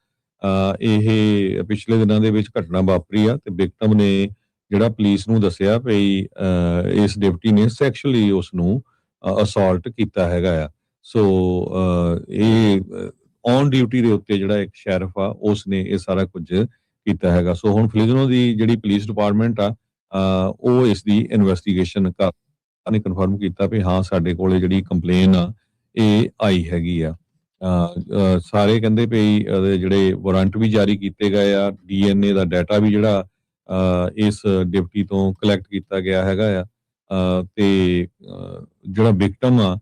ਇਹ ਪਿਛਲੇ ਦਿਨਾਂ ਦੇ ਵਿੱਚ ਘਟਨਾ ਵਾਪਰੀ ਆ ਤੇ ਵਿਕਟਮ ਨੇ ਜਿਹੜਾ ਪੁਲਿਸ ਨੂੰ ਦੱਸਿਆ ਵੀ ਇਸ ਡਿਪਟੀ ਨੇ ਸੈਕਸ਼ੂਅਲੀ ਉਸ ਨੂੰ ਅਸੌਲਟ ਕੀਤਾ ਹੈਗਾ ਆ। ਸੋ ਇਹ ਔਨ ਡਿਊਟੀ ਦੇ ਉੱਤੇ ਜਿਹੜਾ ਇੱਕ ਸ਼ੈਰਿਫ ਆ ਉਸ ਨੇ ਇਹ ਸਾਰਾ ਕੁਝ ਕੀਤਾ ਹੈਗਾ। ਸੋ ਹੁਣ ਫ੍ਰਿਜ਼ਨੋ ਦੀ ਜਿਹੜੀ ਪੁਲਿਸ ਡਿਪਾਰਟਮੈਂਟ ਆ ਉਹ ਇਸ ਦੀ ਇਨਵੈਸਟੀਗੇਸ਼ਨ ਨੇ ਕਨਫਰਮ ਕੀਤਾ ਵੀ ਹਾਂ ਸਾਡੇ ਕੋਲੇ ਜਿਹੜੀ ਕੰਪਲੇਨ ਆ ਇਹ ਆਈ ਹੈਗੀ ਆ। ਸਾਰੇ ਕਹਿੰਦੇ ਵੀ ਜਿਹੜੇ ਵਾਰੰਟ ਵੀ ਜਾਰੀ ਕੀਤੇ ਗਏ ਆ, DNA ਦਾ ਡਾਟਾ ਵੀ ਜਿਹੜਾ ਇਸ ਡਿਪਟੀ ਤੋਂ ਕਲੈਕਟ ਕੀਤਾ ਗਿਆ ਹੈਗਾ ਆ। ਤੇ ਜਿਹੜਾ ਵਿਕਟਮ ਆ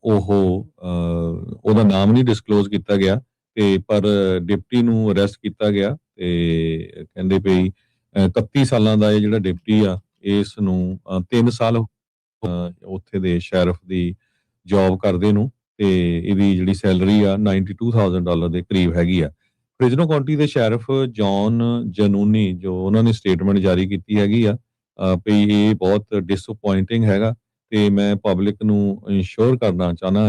ਉਹਦਾ ਨਾਮ ਨਹੀਂ ਡਿਸਕਲੋਜ਼ ਕੀਤਾ ਗਿਆ, ਤੇ ਪਰ ਡਿਪਟੀ ਨੂੰ ਅਰੈਸਟ ਕੀਤਾ ਗਿਆ। ਤੇ ਕਹਿੰਦੇ ਵੀ 31 ਸਾਲਾਂ ਦਾ ਇਹ ਜਿਹੜਾ ਡਿਪਟੀ ਆ ਇਸ ਨੂੰ 3 ਸਾਲ ਉੱਥੇ ਦੇ ਸ਼ੈਰਿਫ ਦੀ ਜੌਬ ਕਰਦੇ ਨੂੰ, ਤੇ ਇਹਦੀ ਜਿਹੜੀ ਸੈਲਰੀ ਆ $92,000 ਦੇ ਕਰੀਬ ਹੈਗੀ ਆ। ਫ੍ਰਿਜ਼ਨੋ ਕਾਉਂਟੀ ਦੇ ਸ਼ੈਰਿਫ ਜੌਨ ਜਨੂਨੀ ਜੋ ਉਹਨਾਂ ਨੇ ਸਟੇਟਮੈਂਟ ਜਾਰੀ ਕੀਤੀ ਹੈਗੀ ਆ ਵੀ ਇਹ ਬਹੁਤ ਡਿਸਅਪੁਆਇੰਟਿੰਗ ਹੈਗਾ, ਤੇ ਮੈਂ ਪਬਲਿਕ ਨੂੰ ਇੰਸ਼ੋਰ ਕਰਨਾ ਚਾਹੁੰਦਾ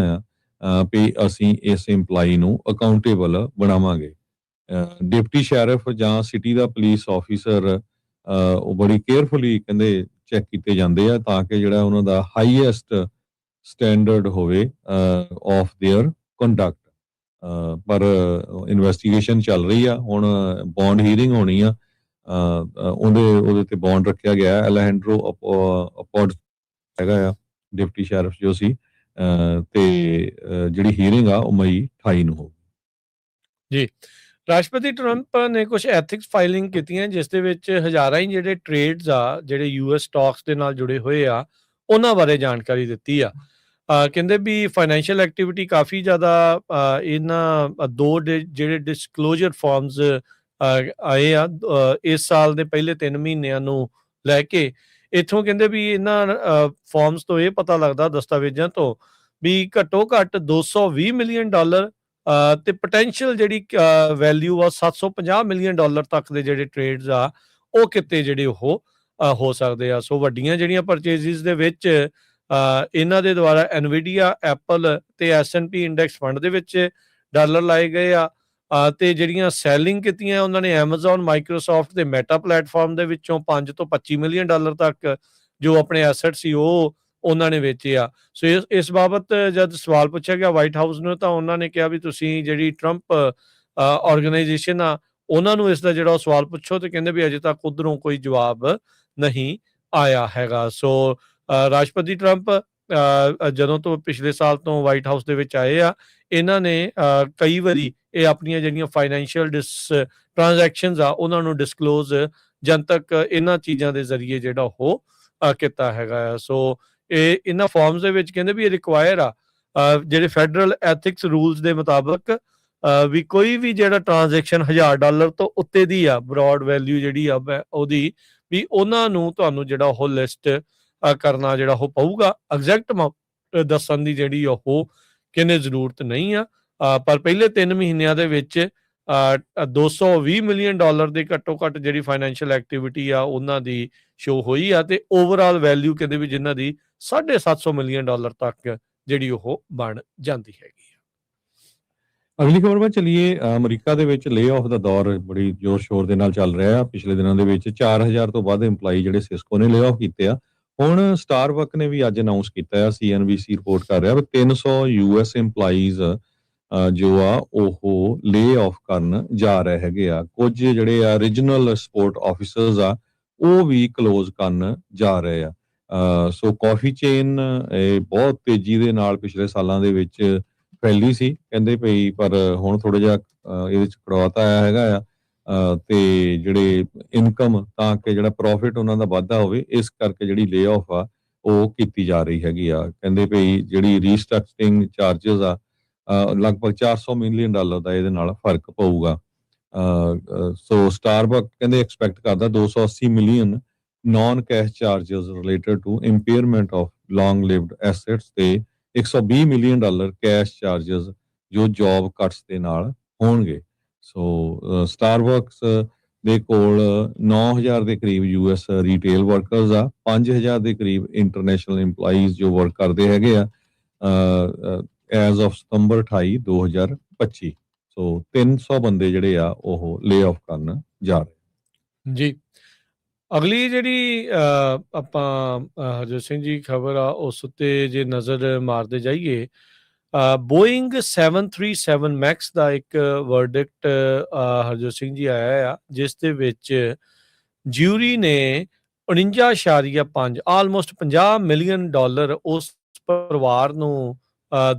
ਆ ਵੀ ਅਸੀਂ ਇਸ EMPLOYEE ਨੂੰ ਅਕਾਊਂਟੇਬਲ ਬਣਾਵਾਂਗੇ। ਡਿਪਟੀ ਸ਼ੈਰਿਫ ਜਾਂ ਸਿਟੀ ਦਾ ਪੁਲਿਸ ਆਫੀਸਰ ਉਹ ਬੜੀ ਕੇਅਰਫੁਲੀ ਕਹਿੰਦੇ ਚੈੱਕ ਕੀਤੇ ਜਾਂਦੇ ਆ ਤਾਂ ਕਿ ਜਿਹੜਾ ਉਹਨਾਂ ਦਾ ਹਾਈਐਸਟ ਸਟੈਂਡਰਡ ਹੋਵੇ ਆਫ देयर ਕੰਡਕਟ। ਪਰ ਇਨਵੈਸਟੀਗੇਸ਼ਨ ਚੱਲ ਰਹੀ ਆ, ਹੁਣ ਬੌਂਡ ਹੀਅਰਿੰਗ ਹੋਣੀ ਆ, ਉਹਦੇ ਤੇ ਬੌਂਡ ਰੱਖਿਆ ਗਿਆ। ਅਲੈਜੈਂਡਰੋ ਅਪੋਡ ਹੈਗਾ ਆ ਡਿਪਟੀ ਸ਼ੈਰਿਫ ਜੋ ਸੀ, ਤੇ ਜਿਹੜੀ ਹੀਅਰਿੰਗ ਆ ਉਹ ਮਈ 28 ਨੂੰ ਹੋਊਗੀ। ਜੀ, ਰਾਸ਼ਟਰਪਤੀ ਟਰੰਪ ਨੇ ਕੁਝ ਐਥਿਕਸ ਫਾਈਲਿੰਗ ਕੀਤੀਆਂ ਜਿਸ ਦੇ ਵਿੱਚ ਹਜ਼ਾਰਾਂ ਹੀ ਜਿਹੜੇ ਟ੍ਰੇਡਸ ਆ ਜਿਹੜੇ US ਸਟਾਕਸ ਦੇ ਨਾਲ ਜੁੜੇ ਹੋਏ ਆ ਉਹਨਾਂ ਬਾਰੇ ਜਾਣਕਾਰੀ ਦਿੱਤੀ ਆ। ਕਹਿੰਦੇ ਵੀ ਫਾਈਨੈਂਸ਼ੀਅਲ ਐਕਟੀਵਿਟੀ ਕਾਫੀ ਜ਼ਿਆਦਾ ਇਹਨਾਂ ਦੋ ਜਿਹੜੇ ਡਿਸਕਲੋਜ਼ਰ ਫਾਰਮਸ ਆਏ ਆ ਇਸ ਸਾਲ ਦੇ ਪਹਿਲੇ 3 ਮਹੀਨਿਆਂ ਨੂੰ ਲੈ ਕੇ। ਇੱਥੋਂ ਕਹਿੰਦੇ ਵੀ ਇਹਨਾਂ ਫਾਰਮਸ ਤੋਂ ਇਹ ਪਤਾ ਲੱਗਦਾ, ਦਸਤਾਵੇਜ਼ਾਂ ਤੋਂ, ਵੀ ਘੱਟੋ ਘੱਟ $220 ਮਿਲੀਅਨ ਤੇ ਪੋਟੈਂਸ਼ੀਅਲ ਜਿਹੜੀ ਵੈਲਿਊ ਆ $750 ਮਿਲੀਅਨ ਤੱਕ ਦੇ ਜਿਹੜੇ ਟ੍ਰੇਡਸ ਆ ਉਹ ਕਿਤੇ ਜਿਹੜੇ ਉਹ ਹੋ ਸਕਦੇ ਆ। ਸੋ ਵੱਡੀਆਂ ਜਿਹੜੀਆਂ ਪਰਚੇਜ਼ਿਸ ਦੇ ਵਿੱਚ ਇਹਨਾਂ ਦੇ ਦੁਆਰਾ ਐਨਵੀਡੀਆ, ਐਪਲ ਤੇ S&P ਇੰਡੈਕਸ ਫੰਡ ਦੇ ਵਿੱਚ ਡਾਲਰ ਲਾਏ ਗਏ ਆ, ਤੇ ਜਿਹੜੀਆਂ ਸੈਲਿੰਗ ਕੀਤੀਆਂ ਉਹਨਾਂ ਨੇ ਐਮਾਜ਼ਨ, ਮਾਈਕਰੋਸਾਫਟ ਤੇ ਮੈਟਾ ਪਲੇਟਫਾਰਮ ਦੇ ਵਿੱਚੋਂ $5 ਤੋਂ $25 ਮਿਲੀਅਨ ਤੱਕ ਜੋ ਆਪਣੇ ਐਸੈਟ ਸੀ ਉਹ ਉਹਨਾਂ ਨੇ ਵੇਚੇ ਆ। ਸੋ ਇਸ ਬਾਬਤ ਜਦ ਸਵਾਲ ਪੁੱਛਿਆ ਗਿਆ ਵਾਈਟ ਹਾਊਸ ਨੂੰ ਤਾਂ ਉਹਨਾਂ ਨੇ ਕਿਹਾ ਵੀ ਤੁਸੀਂ ਜਿਹੜੀ ਟਰੰਪ ਆਰਗੇਨਾਈਜੇਸ਼ਨ ਆ ਉਹਨਾਂ ਨੂੰ ਇਸ ਦਾ ਜਿਹੜਾ ਸਵਾਲ ਪੁੱਛੋ, ਤੇ ਕਹਿੰਦੇ ਵੀ ਅਜੇ ਤੱਕ ਉਧਰੋਂ ਕੋਈ ਜਵਾਬ ਨਹੀਂ ਆਇਆ ਹੈਗਾ। ਸੋ ਰਾਸ਼ਟਰਪਤੀ ਟਰੰਪ ਜਦੋਂ ਤੋਂ ਪਿਛਲੇ ਸਾਲ ਤੋਂ ਵਾਈਟ ਹਾਊਸ ਦੇ ਵਿੱਚ ਆਏ ਆ, ਇਹਨਾਂ ਨੇ ਕਈ ਵਾਰੀ ਇਹ ਆਪਣੀਆਂ ਜਿਹੜੀਆਂ ਫਾਈਨੈਂਸ਼ੀਅਲ ਟ੍ਰਾਂਜੈਕਸ਼ਨਸ ਆ ਉਹਨਾਂ ਨੂੰ ਡਿਸਕਲੋਜ਼ ਜਨਤਕ ਇਹਨਾਂ ਚੀਜ਼ਾਂ ਦੇ ਜ਼ਰੀਏ ਜਿਹੜਾ ਉਹ ਕੀਤਾ ਹੈਗਾ। ਸੋ ਇਹਨਾਂ ਫਾਰਮਸ ਦੇ ਵਿੱਚ ਕਹਿੰਦੇ ਵੀ ਇਹ ਰਿਕਵਾਇਰ ਆ ਜਿਹੜੇ ਫੈਡਰਲ ਐਥਿਕਸ ਰੂਲਸ ਦੇ ਮੁਤਾਬਕ ਵੀ ਕੋਈ ਵੀ ਜਿਹੜਾ ਟ੍ਰਾਂਜੈਕਸ਼ਨ $1000 ਤੋਂ ਉੱਤੇ ਦੀ ਆ, ਬ੍ਰੌਡ ਵੈਲਿਊ ਜਿਹੜੀ ਆ ਉਹਦੀ ਵੀ ਉਹਨਾਂ ਨੂੰ ਤੁਹਾਨੂੰ ਜਿਹੜਾ ਉਹ ਲਿਸਟ ਕਰਨਾ ਜਿਹੜਾ ਉਹ ਪਊਗਾ। ਐਗਜ਼ੈਕਟ ਅਮਾਊਂਟ ਦੱਸਣ ਦੀ ਜਿਹੜੀ ਉਹ ਕਹਿੰਦੇ ਜ਼ਰੂਰਤ ਨਹੀਂ ਆ, ਪਰ ਪਹਿਲੇ 3 ਮਹੀਨਿਆਂ ਦੇ ਵਿੱਚ $220 ਮਿਲੀਅਨ ਦੀ ਘੱਟੋ ਘੱਟ ਜਿਹੜੀ ਫਾਈਨੈਂਸ਼ੀਅਲ ਐਕਟੀਵਿਟੀ ਆ ਉਹਨਾਂ ਦੀ ਸ਼ੋ ਹੋਈ ਆ, ਤੇ ਓਵਰਆਲ ਵੈਲਿਊ ਕਹਿੰਦੇ ਵੀ ਜਿਨ੍ਹਾਂ ਦੀ $750 ਮਿਲੀਅਨ ਤੱਕ ਜਿਹੜੀ ਉਹ ਬਣ ਜਾਂਦੀ ਹੈਗੀ ਆ। ਅਗਲੀ ਖਬਰ ਵੱਲ ਚੱਲੀਏ। ਅਮਰੀਕਾ ਦੇ ਵਿੱਚ ਲੇ ਆਫ ਦਾ ਦੌਰ ਬੜੀ ਜ਼ੋਰ ਸ਼ੋਰ ਦੇ ਨਾਲ ਚੱਲ ਰਿਹਾ ਆ। ਪਿਛਲੇ ਦਿਨਾਂ ਦੇ ਵਿੱਚ 4000 ਤੋਂ ਵੱਧ EMPLOYE ਜਿਹੜੇ ਸਿਸਕੋ ਨੇ ਲੇ ਆਫ ਕੀਤੇ ਆ। ਹੁਣ ਸਟਾਰਬਕ ਨੇ ਵੀ ਅੱਜ ਅਨਾਉਂਸ ਕੀਤਾ ਆ, CNBC ਰਿਪੋਰਟ ਕਰ ਰਿਹਾ ਵੀ 300 US EMPLOYEਜ਼ ਜੋ ਆ ਉਹ ਲੇ ਆਫ ਕਰਨ ਜਾ ਰਹੇ ਹੈਗੇ ਆ। ਕੁਝ ਜਿਹੜੇ ਆ ਰੀਜਨਲ ਸਪੋਰਟ ਆਫਿਸਰਸ ਆ ਉਹ ਵੀ ਕਲੋਜ਼ ਕਰਨ ਜਾ ਰਹੇ ਆ। ਸੋ ਕਾਫੀ ਚੇਨ ਬਹੁਤ ਤੇਜ਼ੀ ਦੇ ਨਾਲ ਪਿਛਲੇ ਸਾਲਾਂ ਦੇ ਵਿੱਚ ਫੈਲੀ ਸੀ ਕਹਿੰਦੇ ਪਈ, ਪਰ ਹੁਣ ਥੋੜਾ ਜਿਹਾ ਇਹਦੇ ਚ ਕੜਵਾਤਾ ਆਇਆ ਹੈਗਾ ਆ, ਤੇ ਜਿਹੜੇ ਇਨਕਮ ਤਾਂ ਕਿ ਜਿਹੜਾ ਪ੍ਰੋਫਿਟ ਉਹਨਾਂ ਦਾ ਵਾਧਾ ਹੋਵੇ, ਇਸ ਕਰਕੇ ਜਿਹੜੀ ਲੇ ਆਫ ਆ ਉਹ ਕੀਤੀ ਜਾ ਰਹੀ ਹੈਗੀ ਆ। ਕਹਿੰਦੇ ਪਈ ਜਿਹੜੀ ਰੀਸਟਰਕਚਰਿੰਗ ਚਾਰजेस ਆ ਲਗਭਗ $400 ਮਿਲੀਅਨ ਦਾ ਇਹਦੇ ਨਾਲ ਫਰਕ ਪਊਗਾ। ਸੋ ਸਟਾਰਬਕ ਕਹਿੰਦੇ ਐਕਸਪੈਕਟ ਕਰਦਾ 280 million non cash charges related to impairment of long lived assets ਤੇ $120 ਮਿਲੀਅਨ ਕੈਸ਼ ਚਾਰजेस ਜੋ ਜੌਬ ਕੱਟਸ ਦੇ ਨਾਲ ਹੋਣਗੇ। ਸੋ ਸਟਾਰਬਕਸ ਦੇ ਕੋਲ 9000 ਦੇ ਕਰੀਬ US ਰੀਟੇਲ ਵਰਕਰਸ ਆ, 5000 ਦੇ ਕਰੀਬ ਇੰਟਰਨੈਸ਼ਨਲ EMPLOYEਜ਼ ਜੋ ਵਰਕ ਕਰਦੇ ਹੈਗੇ ਆ ਐਜ਼ ਆਫ ਸਤੰਬਰ 28, 2025। ਸੋ 300 ਬੰਦੇ ਜਿਹੜੇ ਆ ਉਹ ਲੇ ਆਫ ਕਰਨ ਜਾ ਰਹੇ ਜੀ। ਅਗਲੀ ਜਿਹੜੀ ਆਪਾਂ ਹਰਜੋਤ ਸਿੰਘ ਜੀ ਖਬਰ ਆ ਉਸ ਉੱਤੇ ਜੇ ਨਜ਼ਰ ਮਾਰਦੇ ਜਾਈਏ, ਬੋਇੰਗ 737 ਮੈਕਸ ਦਾ ਇੱਕ ਵਰਡਿਕਟ ਹਰਜੋਤ ਸਿੰਘ ਜੀ ਆਇਆ ਆ, ਜਿਸ ਦੇ ਵਿੱਚ ਜਿਊਰੀ ਨੇ 49.5 ਆਲਮੋਸਟ $50 ਮਿਲੀਅਨ ਉਸ ਪਰਿਵਾਰ ਨੂੰ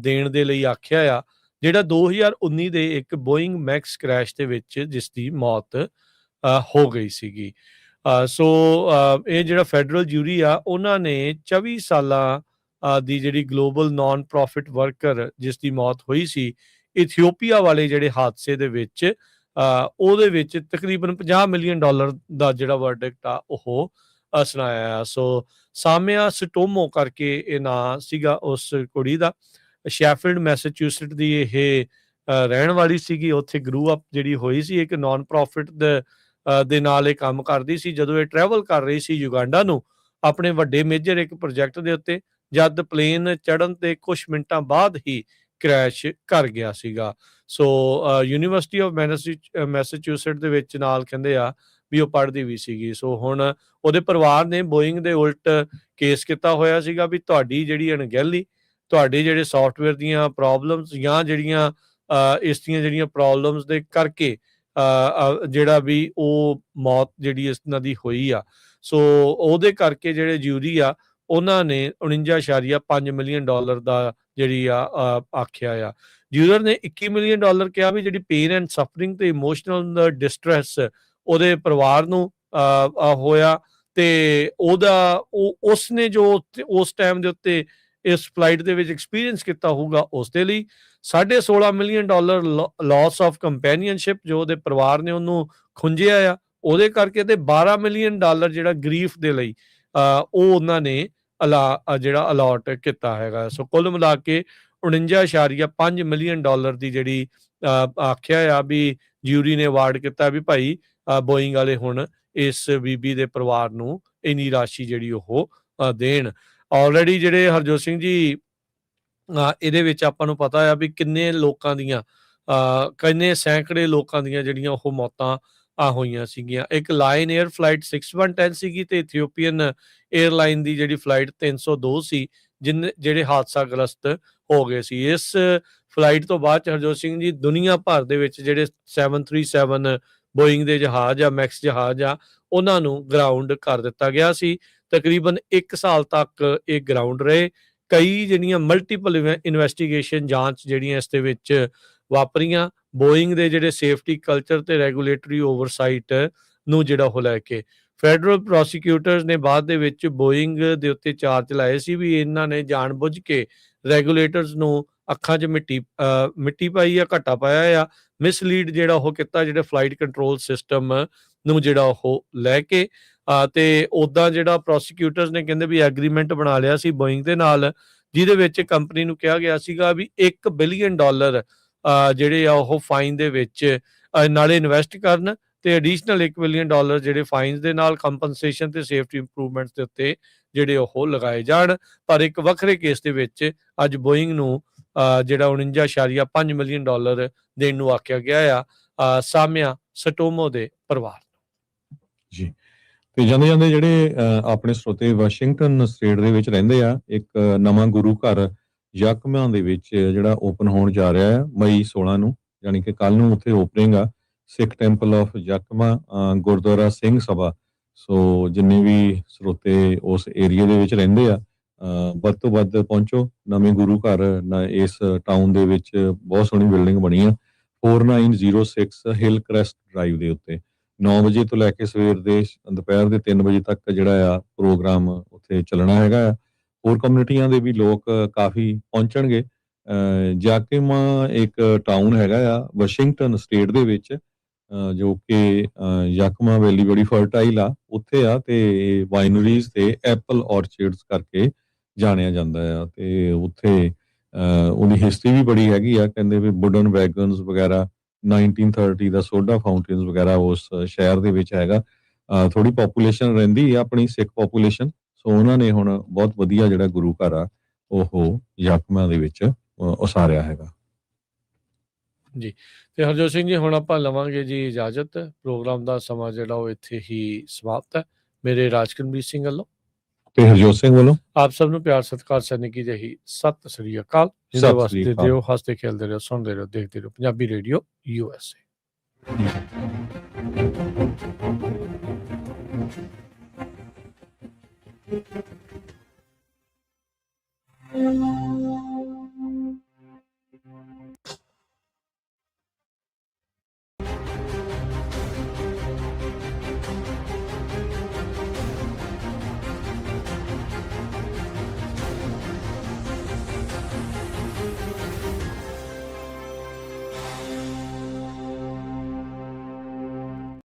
ਦੇਣ ਦੇ ਲਈ ਆਖਿਆ ਆ, ਜਿਹੜਾ 2019 ਦੇ ਇੱਕ ਬੋਇੰਗ ਮੈਕਸ ਕ੍ਰੈਸ਼ ਦੇ ਵਿੱਚ ਜਿਸ ਦੀ ਮੌਤ ਹੋ ਗਈ ਸੀਗੀ। ਸੋ ਇਹ ਜਿਹੜਾ ਫੈਡਰਲ ਜਿਊਰੀ ਆ ਉਹਨਾਂ ਨੇ 24 ਸਾਲਾਂ ਦੀ ਜਿਹੜੀ ਗਲੋਬਲ ਨਾਨ ਪ੍ਰੋਫਿਟ ਵਰਕਰ ਜਿਸ ਦੀ ਮੌਤ ਹੋਈ ਸੀ ਇਥੀਓਪੀਆ ਵਾਲੇ ਜਿਹੜੇ ਹਾਦਸੇ ਦੇ ਵਿੱਚ, ਉਹਦੇ ਵਿੱਚ ਤਕਰੀਬਨ $50 ਮਿਲੀਅਨ ਦਾ ਜਿਹੜਾ ਵਰਡਿਕਟ ਆ ਉਹ ਸੁਣਾਇਆ ਆ। ਸੋ ਸਾਮਿਆ ਸਟੋਮੋ ਕਰਕੇ ਇਹ ਨਾਂ ਸੀਗਾ ਉਸ ਕੁੜੀ ਦਾ। ਸ਼ੈਫੀਲਡ ਮੈਸੇਚਿਊਸਟ ਦੀ ਇਹ ਰਹਿਣ ਵਾਲੀ ਸੀਗੀ, ਉੱਥੇ ਗਰੂ ਅਪ ਜਿਹੜੀ ਹੋਈ ਸੀ, ਇੱਕ ਨਾਨ ਪ੍ਰੋਫਿਟ ਦੇ ਨਾਲ ਇਹ ਕੰਮ ਕਰਦੀ ਸੀ। ਜਦੋਂ ਇਹ ਟਰੈਵਲ ਕਰ ਰਹੀ ਸੀ ਯੁਗਾਂਡਾ ਨੂੰ ਆਪਣੇ ਵੱਡੇ ਮੇਜਰ ਇੱਕ ਪ੍ਰੋਜੈਕਟ ਦੇ ਉੱਤੇ, ਜਦ ਪਲੇਨ ਚੜ੍ਹਨ ਤੇ ਕੁਝ ਮਿੰਟਾਂ ਬਾਅਦ ਹੀ ਕ੍ਰੈਸ਼ ਕਰ ਗਿਆ ਸੀਗਾ। ਸੋ ਯੂਨੀਵਰਸਿਟੀ ਆਫ ਮੈਸੇਚਿਊਸਟ ਦੇ ਵਿੱਚ ਨਾਲ ਕਹਿੰਦੇ ਆ ਵੀ ਉਹ ਪੜ੍ਹਦੀ ਵੀ ਸੀਗੀ। ਸੋ ਹੁਣ ਉਹਦੇ ਪਰਿਵਾਰ ਨੇ ਬੋਇੰਗ ਦੇ ਉਲਟ ਕੇਸ ਕੀਤਾ ਹੋਇਆ ਸੀਗਾ ਵੀ ਤੁਹਾਡੀ ਜਿਹੜੀ ਅਣਗਹਿਲੀ, ਤੁਹਾਡੇ ਜਿਹੜੇ ਸੌਫਟਵੇਅਰ ਦੀਆਂ ਪ੍ਰੋਬਲਮਸ ਜਾਂ ਜਿਹੜੀਆਂ ਇਸ ਦੀਆਂ ਜਿਹੜੀਆਂ ਪ੍ਰੋਬਲਮਸ ਦੇ ਕਰਕੇ ਜਿਹੜਾ ਵੀ ਉਹ ਮੌਤ ਜਿਹੜੀ ਇਸ ਦੀ ਹੋਈ ਆ। ਸੋ ਉਹਦੇ ਕਰਕੇ ਜਿਹੜੇ ਜਿਊਰੀ ਆ ਉਹਨਾਂ ਨੇ 49.5 ਮਿਲੀਅਨ ਦਾ ਜਿਹੜੀ ਆ ਆਖਿਆ ਆ। ਜਿਊਰਰ ਨੇ $21 ਮਿਲੀਅਨ ਕਿਹਾ ਵੀ ਜਿਹੜੀ ਪੇਨ ਐਂਡ ਸਫਰਿੰਗ ਤੇ ਇਮੋਸ਼ਨਲ ਡਿਸਟ੍ਰੈਸ ਉਹਦੇ ਪਰਿਵਾਰ ਨੂੰ ਹੋਇਆ, ਤੇ ਉਸਨੇ ਜੋ ਉਸ ਟਾਈਮ ਦੇ ਉੱਤੇ ਇਸ ਫਲਾਈਟ ਦੇ ਵਿੱਚ ਐਕਸਪੀਰੀਅੰਸ ਕੀਤਾ ਹੋਊਗਾ ਉਸ ਦੇ ਲਈ $16.5 ਮਿਲੀਅਨ ਲਾਸ ਆਫ ਕੰਪੈਨੀਅਨਸ਼ਿਪ ਜੋ ਉਹਦੇ ਪਰਿਵਾਰ ਨੇ ਉਹਨੂੰ ਖੁੰਝਿਆ ਆ ਉਹਦੇ ਕਰਕੇ, ਤੇ $12 ਮਿਲੀਅਨ ਜਿਹੜਾ ਗਰੀਫ ਦੇ ਲਈ ਉਹ ਉਹਨਾਂ ਨੇ ਜਿਹੜਾ ਅਲਾਟ ਕੀਤਾ ਹੈਗਾ। ਸੋ ਕੁੱਲ ਮਿਲਾ ਕੇ 49.5 ਮਿਲੀਅਨ ਦੀ ਜਿਹੜੀ ਆਖਿਆ ਆ ਵੀ ਜਿਊਰੀ ਨੇ ਅਵਾਰਡ ਕੀਤਾ ਵੀ ਭਾਈ ਬੋਇੰਗ ਵਾਲੇ ਹੁਣ ਇਸ ਬੀਬੀ ਦੇ ਪਰਿਵਾਰ ਨੂੰ ਇੰਨੀ ਰਾਸ਼ੀ ਜਿਹੜੀ ਉਹ ਦੇਣ। ਆਲਰੇਡੀ ਜਿਹੜੇ ਹਰਜੋਤ ਸਿੰਘ ਜੀ ਇਹਦੇ ਵਿੱਚ ਆਪਾਂ ਨੂੰ ਪਤਾ ਆ ਵੀ ਕਿੰਨੇ ਲੋਕਾਂ ਦੀਆਂ ਕਿੰਨੇ ਸੈਂਕੜੇ ਲੋਕਾਂ ਦੀਆਂ ਜਿਹੜੀਆਂ ਉਹ ਮੌਤਾਂ ਹੋਈਆਂ ਸੀਗੀਆਂ। ਇੱਕ ਲਾਇਨ 에ਅਰ ਫਲਾਈਟ 6110 ਸੀਗੀ ਤੇ ਇਥੀਓਪੀਅਨ 에ਅਰਲਾਈਨ ਦੀ ਜਿਹੜੀ ਫਲਾਈਟ 302 ਸੀ ਜਿਹੜੇ ਹਾਦਸਾਗ੍ਰਸਤ ਹੋ ਗਏ ਸੀ। ਇਸ ਫਲਾਈਟ ਤੋਂ ਬਾਅਦ ਹਰਜੋਤ ਸਿੰਘ ਜੀ ਦੁਨੀਆ ਭਰ ਦੇ ਵਿੱਚ ਜਿਹੜੇ 737 ਬੋਇੰਗ ਦੇ ਜਹਾਜ਼ ਆ, ਮੈਕਸ ਜਹਾਜ਼ ਆ, ਉਹਨਾਂ ਨੂੰ ਗਰਾਊਂਡ ਕਰ ਦਿੱਤਾ ਗਿਆ ਸੀ। ਤਕਰੀਬਨ 1 ਸਾਲ ਤੱਕ ਇਹ ਗਰਾਊਂਡ ਰਹੇ। ਕਈ ਜਿਹੜੀਆਂ ਮਲਟੀਪਲ ਇਨਵੈਸਟੀਗੇਸ਼ਨ ਜਾਂਚ ਜਿਹੜੀਆਂ ਇਸ ਦੇ ਵਿੱਚ ਵਾਪਰੀਆਂ ਬੋਇੰਗ ਦੇ ਜਿਹੜੇ ਸੇਫਟੀ ਕਲਚਰ ਤੇ ਰੈਗੂਲੇਟਰੀ ਓਵਰਸਾਈਟ ਨੂੰ ਜਿਹੜਾ ਉਹ ਲੈ ਕੇ। ਫੈਡਰਲ ਪ੍ਰੋਸੀਕਿਊਟਰਸ ਨੇ ਬਾਅਦ ਦੇ ਵਿੱਚ ਬੋਇੰਗ ਦੇ ਉੱਤੇ ਚਾਰਜ ਲਾਏ ਸੀ ਵੀ ਇਹਨਾਂ ਨੇ ਜਾਣਬੁੱਝ ਕੇ ਰੈਗੂਲੇਟਰਸ ਨੂੰ ਅੱਖਾਂ 'ਚ ਮਿੱਟੀ ਪਾਈ ਆ, ਘਾਟਾ ਪਾਇਆ ਆ, ਮਿਸਲੀਡ ਜਿਹੜਾ ਉਹ ਕੀਤਾ ਜਿਹੜੇ ਫਲਾਈਟ ਕੰਟਰੋਲ ਸਿਸਟਮ ਨੂੰ ਜਿਹੜਾ ਉਹ ਲੈ ਕੇ ਤੇ ਉੱਦਾਂ ਜਿਹੜਾ ਪ੍ਰੋਸੀਕਿਊਟਰਸ ਨੇ ਕਹਿੰਦੇ ਵੀ ਐਗਰੀਮੈਂਟ ਬਣਾ ਲਿਆ ਸੀ ਬੋਇੰਗ ਦੇ ਨਾਲ, ਜਿਹਦੇ ਵਿੱਚ ਕੰਪਨੀ ਨੂੰ ਕਿਹਾ ਗਿਆ ਸੀਗਾ ਵੀ $1 ਬਿਲੀਅਨ ਜਿਹੜੇ ਆ ਉਹ ਫਾਈਨ ਦੇ ਵਿੱਚ ਨਾਲੇ ਇਨਵੈਸਟ ਕਰਨ ਤੇ ਐਡੀਸ਼ਨਲ $1 ਬਿਲੀਅਨ ਜਿਹੜੇ ਫਾਈਨਸ ਦੇ ਨਾਲ ਕੰਪਨਸੇਸ਼ਨ ਤੇ ਸੇਫਟੀ ਇੰਪਰੂਵਮੈਂਟਸ ਦੇ ਉੱਤੇ ਜਿਹੜੇ ਉਹ ਲਗਾਏ ਜਾਣ। ਪਰ ਇੱਕ ਵੱਖਰੇ ਕੇਸ ਦੇ ਵਿੱਚ ਅੱਜ ਬੋਇੰਗ ਨੂੰ ਜਿਹੜਾ $49.5 ਮਿਲੀਅਨ ਦੇਣ ਨੂੰ ਆਖਿਆ ਗਿਆ ਆ ਸਾਮਿਆ ਸਟੋਮੋ ਦੇ ਪਰਿਵਾਰ ਨੂੰ। ਜੀ, ਤੇ ਜਾਂਦੇ ਜਾਂਦੇ ਜਿਹੜੇ ਆਪਣੇ ਸਰੋਤੇ ਵਾਸ਼ਿੰਗਟਨ ਸਟੇਟ ਦੇ ਵਿੱਚ ਰਹਿੰਦੇ ਆ, ਇੱਕ ਨਵਾਂ ਗੁਰੂ ਘਰ ਯਕਮਾ ਦੇ ਵਿੱਚ ਜਿਹੜਾ ਓਪਨ ਹੋਣ ਜਾ ਰਿਹਾ ਹੈ ਮਈ 16 ਨੂੰ, ਯਾਨੀ ਕਿ ਕੱਲ ਨੂੰ ਉੱਥੇ ਓਪਨਿੰਗ ਆ ਸਿੱਖ ਟੈਂਪਲ ਆਫ ਯਕਮਾ ਗੁਰਦੁਆਰਾ ਸਿੰਘ ਸਭਾ। ਸੋ ਜਿੰਨੇ ਵੀ ਸਰੋਤੇ ਉਸ ਏਰੀਆ ਦੇ ਵਿੱਚ ਰਹਿੰਦੇ ਆ ਵੱਧ ਤੋਂ ਵੱਧ ਪਹੁੰਚੋ। ਨਵੇਂ ਗੁਰੂ ਘਰ ਇਸ ਟਾਊਨ ਦੇ ਵਿੱਚ ਬਹੁਤ ਸੋਹਣੀ ਬਿਲਡਿੰਗ ਬਣੀ ਆ 4906 ਹਿਲ ਕ੍ਰੈਸਟ ਡਰਾਈਵ ਦੇ ਉੱਤੇ। 9 ਵਜੇ ਤੋਂ ਲੈ ਕੇ ਸਵੇਰ ਦੇ ਦੁਪਹਿਰ ਦੇ 3 ਵਜੇ ਤੱਕ ਜਿਹੜਾ ਆ ਪ੍ਰੋਗਰਾਮ ਉੱਥੇ ਚੱਲਣਾ ਹੈਗਾ ਆ। ਹੋਰ ਕਮਿਊਨਿਟੀਆਂ ਦੇ ਵੀ ਲੋਕ ਕਾਫੀ ਪਹੁੰਚਣਗੇ। ਯਕਮਾ ਇੱਕ ਟਾਊਨ ਹੈਗਾ ਆ ਵਾਸ਼ਿੰਗਟਨ ਸਟੇਟ ਦੇ ਵਿੱਚ ਜੋ ਕਿ ਯਕਮਾ ਵੈਲੀ ਬੜੀ ਫਰਟਾਈਲ ਆ ਉੱਥੇ ਆ, ਤੇ ਵਾਈਨਰੀਜ਼ ਤੇ ਐਪਲ ਔਰਚਰਡਸ ਕਰਕੇ ਜਾਣਿਆ ਜਾਂਦਾ ਆ। ਤੇ ਉੱਥੇ ਉਹਦੀ ਹਿਸਟਰੀ ਵੀ ਬੜੀ ਹੈਗੀ ਆ, ਕਹਿੰਦੇ ਵੀ ਵੁਡਨ ਵੈਗਨਸ ਵਗੈਰਾ 1930 ਦਾ ਸੋਡਾ ਫਾਊਂਟੇਨਸ ਵਗੈਰਾ ਉਸ ਸ਼ਹਿਰ ਦੇ ਵਿੱਚ ਹੈਗਾ। ਥੋੜੀ ਪੋਪੂਲੇਸ਼ਨ ਰਹਿੰਦੀ ਆ ਆਪਣੀ ਸਿੱਖ ਪੋਪੂਲੇਸ਼ਨ, ਸੋ ਉਹਨਾਂ ਨੇ ਹੁਣ ਬਹੁਤ ਵਧੀਆ ਜਿਹੜਾ ਗੁਰੂ ਘਰ ਆ ਉਹ ਯਕਮਾ ਦੇ ਵਿੱਚ ਉਸਾਰਿਆ ਹੈਗਾ ਜੀ। ਤੇ ਹਰਜੋਤ ਸਿੰਘ ਜੀ ਹੁਣ ਆਪਾਂ ਲਵਾਂਗੇ ਜੀ ਇਜਾਜ਼ਤ। ਪ੍ਰੋਗਰਾਮ ਦਾ ਸਮਾਂ ਜਿਹੜਾ ਉਹ ਇੱਥੇ ਹੀ ਸਮਾਪਤ ਹੈ। ਮੇਰੇ ਰਾਜਕਰਮਜੀਤ ਸਿੰਘ ਵੱਲੋਂ ਤੇ ਹਰਜੋਤ ਸਿੰਘ ਵੱਲੋਂ ਆਪ ਸਭ ਨੂੰ ਪਿਆਰ ਸਤਿਕਾਰ ਸਨਿ ਕੀ ਜਹੀ ਸਤਿ ਸ੍ਰੀ ਅਕਾਲ। ਜਿਹਦੇ ਵਾਸਤੇ ਦਿਓ, ਹੱਸਦੇ ਖੇਲਦੇ ਰਹੋ, ਸੁਣਦੇ ਰਹੋ, ਦੇਖਦੇ ਰਹੋ ਪੰਜਾਬੀ ਰੇਡੀਓ USA।